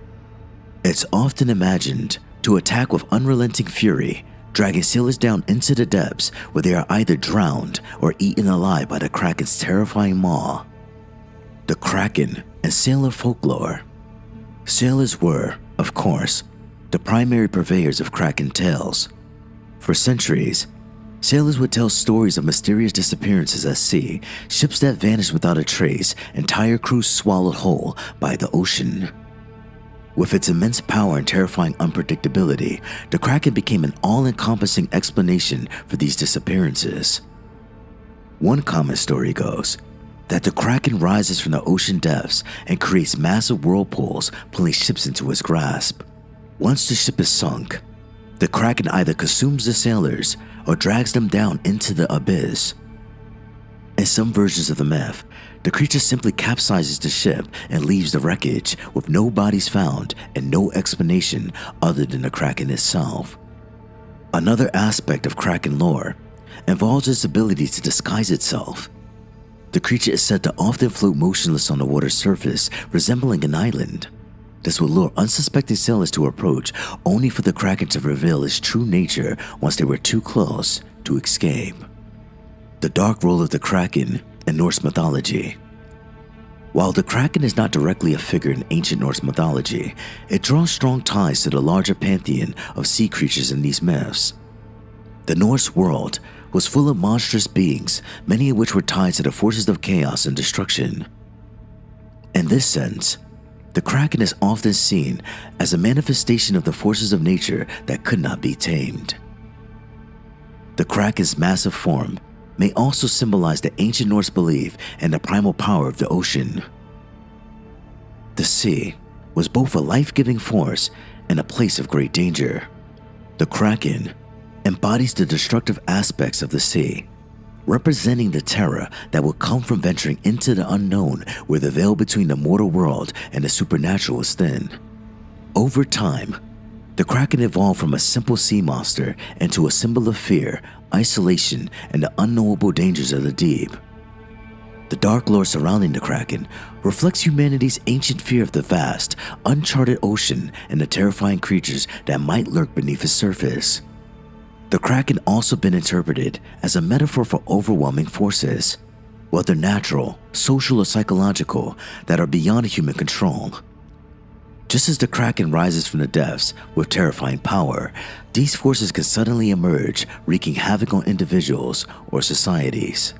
It's often imagined to attack with unrelenting fury, dragging sailors down into the depths where they are either drowned or eaten alive by the Kraken's terrifying maw. The Kraken and sailor folklore. Sailors were, of course, the primary purveyors of Kraken tales. For centuries, sailors would tell stories of mysterious disappearances at sea, ships that vanished without a trace, entire crews swallowed whole by the ocean. With its immense power and terrifying unpredictability, the Kraken became an all-encompassing explanation for these disappearances. One common story goes that the Kraken rises from the ocean depths and creates massive whirlpools, pulling ships into its grasp. Once the ship is sunk, the Kraken either consumes the sailors or drags them down into the abyss. In some versions of the myth, the creature simply capsizes the ship and leaves the wreckage, with no bodies found and no explanation other than the Kraken itself. Another aspect of Kraken lore involves its ability to disguise itself. The creature is said to often float motionless on the water's surface, resembling an island. This would lure unsuspecting sailors to approach, only for the Kraken to reveal its true nature once they were too close to escape. The dark role of the Kraken in Norse mythology. While the Kraken is not directly a figure in ancient Norse mythology, it draws strong ties to the larger pantheon of sea creatures in these myths. The Norse world was full of monstrous beings, many of which were tied to the forces of chaos and destruction. In this sense, the Kraken is often seen as a manifestation of the forces of nature that could not be tamed. The Kraken's massive form may also symbolize the ancient Norse belief in the primal power of the ocean. The sea was both a life-giving force and a place of great danger. The Kraken embodies the destructive aspects of the sea, representing the terror that will come from venturing into the unknown, where the veil between the mortal world and the supernatural is thin. Over time, the Kraken evolved from a simple sea monster into a symbol of fear, isolation, and the unknowable dangers of the deep. The dark lore surrounding the Kraken reflects humanity's ancient fear of the vast, uncharted ocean and the terrifying creatures that might lurk beneath its surface. The Kraken also been interpreted as a metaphor for overwhelming forces, whether natural, social, or psychological, that are beyond human control. Just as the Kraken rises from the depths with terrifying power, these forces can suddenly emerge, wreaking havoc on individuals or societies.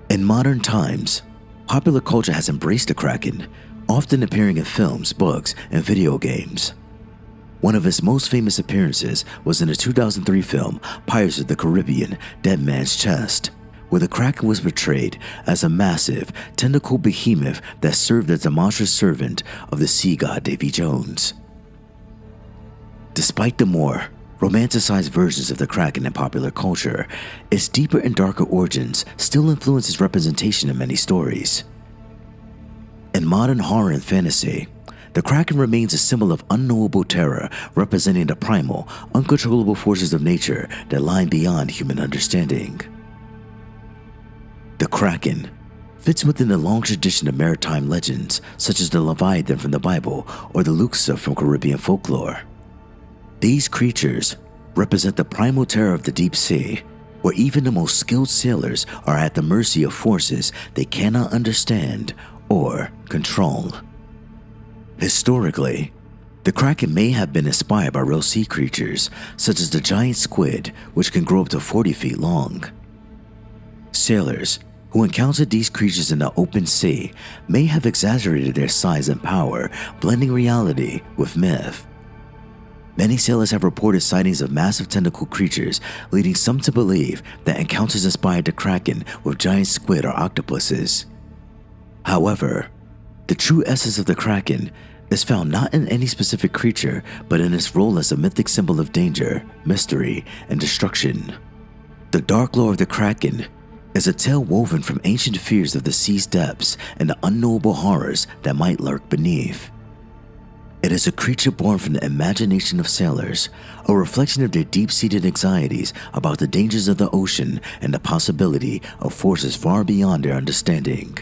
In modern times, popular culture has embraced the Kraken, often appearing in films, books, and video games. One of his most famous appearances was in the 2003 film Pirates of the Caribbean: Dead Man's Chest, where the Kraken was portrayed as a massive, tentacled behemoth that served as a monstrous servant of the sea god Davy Jones. Despite the more romanticized versions of the Kraken in popular culture, its deeper and darker origins still influence its representation in many stories. In modern horror and fantasy, the Kraken remains a symbol of unknowable terror, representing the primal, uncontrollable forces of nature that lie beyond human understanding. The Kraken fits within the long tradition of maritime legends, such as the Leviathan from the Bible or the Luxa from Caribbean folklore. These creatures represent the primal terror of the deep sea, where even the most skilled sailors are at the mercy of forces they cannot understand or control. Historically, the Kraken may have been inspired by real sea creatures, such as the giant squid, which can grow up to 40 feet long. Sailors who encountered these creatures in the open sea may have exaggerated their size and power, blending reality with myth. Many sailors have reported sightings of massive tentacle creatures, leading some to believe that encounters inspired the Kraken with giant squid or octopuses. However, the true essence of the Kraken is found not in any specific creature, but in its role as a mythic symbol of danger, mystery, and destruction. The dark lore of the Kraken is a tale woven from ancient fears of the sea's depths and the unknowable horrors that might lurk beneath. It is a creature born from the imagination of sailors, a reflection of their deep-seated anxieties about the dangers of the ocean and the possibility of forces far beyond their understanding.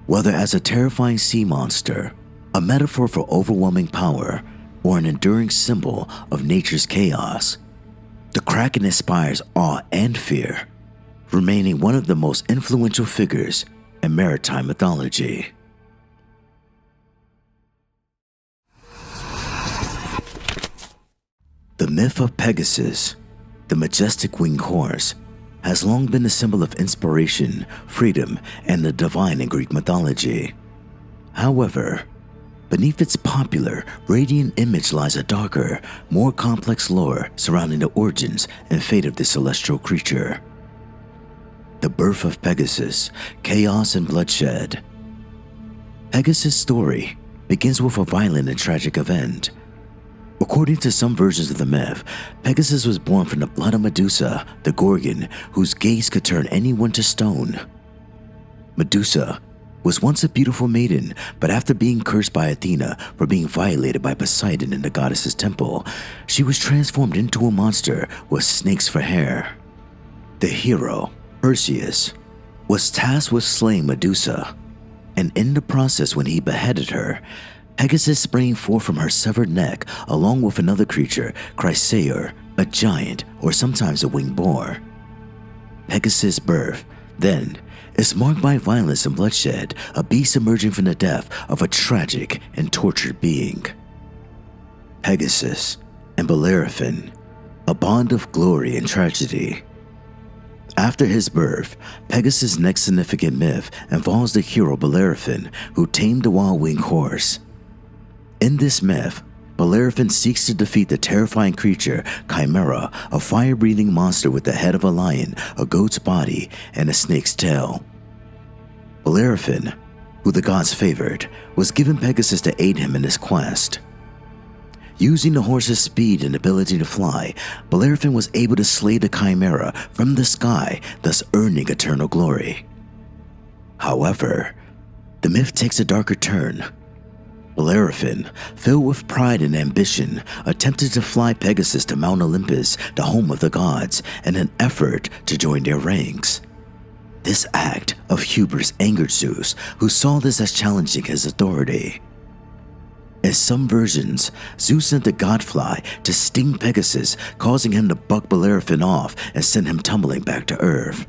Whether as a terrifying sea monster, a metaphor for overwhelming power, or an enduring symbol of nature's chaos, the Kraken inspires awe and fear, remaining one of the most influential figures in maritime mythology. The myth of Pegasus, the majestic winged horse, has long been a symbol of inspiration, freedom, and the divine in Greek mythology. However, beneath its popular, radiant image lies a darker, more complex lore surrounding the origins and fate of this celestial creature. The birth of Pegasus, chaos and bloodshed. Pegasus' story begins with a violent and tragic event. According to some versions of the myth, Pegasus was born from the blood of Medusa, the Gorgon, whose gaze could turn anyone to stone. Medusa was once a beautiful maiden, but after being cursed by Athena for being violated by Poseidon in the goddess's temple, she was transformed into a monster with snakes for hair. The hero, Perseus, was tasked with slaying Medusa, and in the process when he beheaded her, Pegasus sprang forth from her severed neck along with another creature, Chrysaor, a giant or sometimes a winged boar. Pegasus' birth, then, is marked by violence and bloodshed, a beast emerging from the death of a tragic and tortured being. Pegasus and Bellerophon, a bond of glory and tragedy. After his birth, Pegasus' next significant myth involves the hero Bellerophon, who tamed the wild-winged horse. In this myth, Bellerophon seeks to defeat the terrifying creature Chimera, a fire-breathing monster with the head of a lion, a goat's body, and a snake's tail. Bellerophon, who the gods favored, was given Pegasus to aid him in his quest. Using the horse's speed and ability to fly, Bellerophon was able to slay the Chimera from the sky, thus earning eternal glory. However, the myth takes a darker turn. Bellerophon, filled with pride and ambition, attempted to fly Pegasus to Mount Olympus, the home of the gods, in an effort to join their ranks. This act of hubris angered Zeus, who saw this as challenging his authority. In some versions, Zeus sent the godfly to sting Pegasus, causing him to buck Bellerophon off and send him tumbling back to Earth.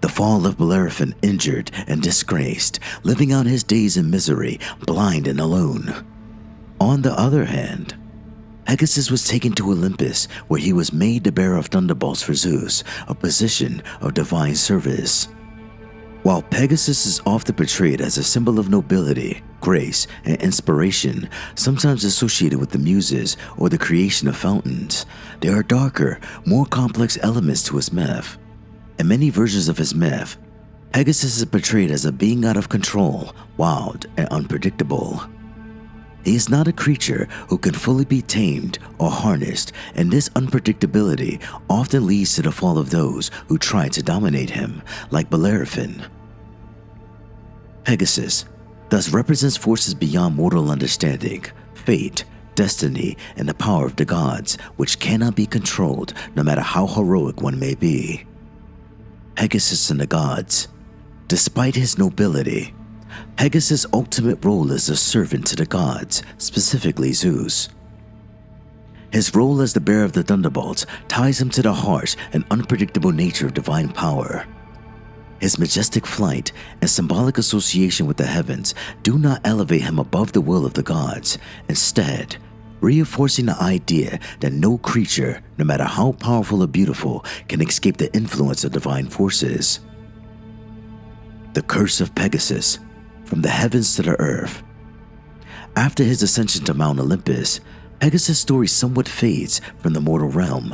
The fall left Bellerophon injured and disgraced, living out his days in misery, blind and alone. On the other hand, Pegasus was taken to Olympus, where he was made the bearer of thunderbolts for Zeus, a position of divine service. While Pegasus is often portrayed as a symbol of nobility, grace, and inspiration, sometimes associated with the Muses or the creation of fountains, there are darker, more complex elements to his myth. In many versions of his myth, Pegasus is portrayed as a being out of control, wild, and unpredictable. He is not a creature who can fully be tamed or harnessed, and this unpredictability often leads to the fall of those who try to dominate him, like Bellerophon. Pegasus thus represents forces beyond mortal understanding, fate, destiny, and the power of the gods, which cannot be controlled no matter how heroic one may be. Pegasus and the gods. Despite his nobility, Pegasus' ultimate role is a servant to the gods, specifically Zeus. His role as the bearer of the thunderbolts ties him to the harsh and unpredictable nature of divine power. His majestic flight and symbolic association with the heavens do not elevate him above the will of the gods, instead, reinforcing the idea that no creature, no matter how powerful or beautiful, can escape the influence of divine forces. The curse of Pegasus, from the heavens to the earth. After his ascension to Mount Olympus, Pegasus' story somewhat fades from the mortal realm.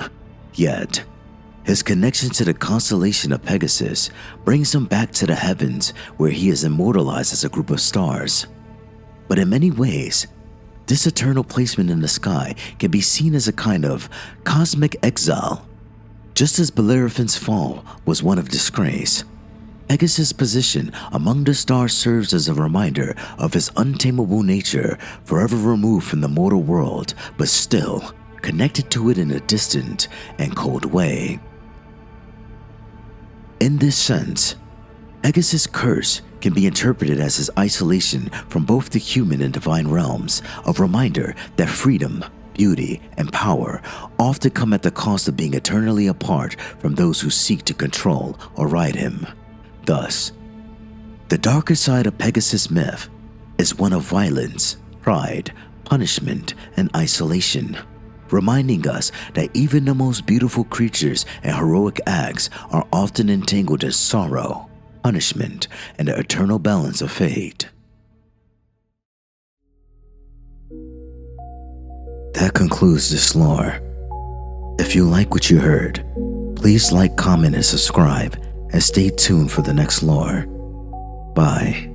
Yet, his connection to the constellation of Pegasus brings him back to the heavens, where he is immortalized as a group of stars. But in many ways, this eternal placement in the sky can be seen as a kind of cosmic exile. Just as Bellerophon's fall was one of disgrace, Pegasus' position among the stars serves as a reminder of his untamable nature, forever removed from the mortal world, but still connected to it in a distant and cold way. In this sense, Pegasus' curse can be interpreted as his isolation from both the human and divine realms, a reminder that freedom, beauty, and power often come at the cost of being eternally apart from those who seek to control or ride him. Thus, the darker side of Pegasus' myth is one of violence, pride, punishment, and isolation, reminding us that even the most beautiful creatures and heroic acts are often entangled in sorrow, punishment, and the eternal balance of fate. That concludes this lore. If you like what you heard, please like, comment, and subscribe, and stay tuned for the next lore. Bye.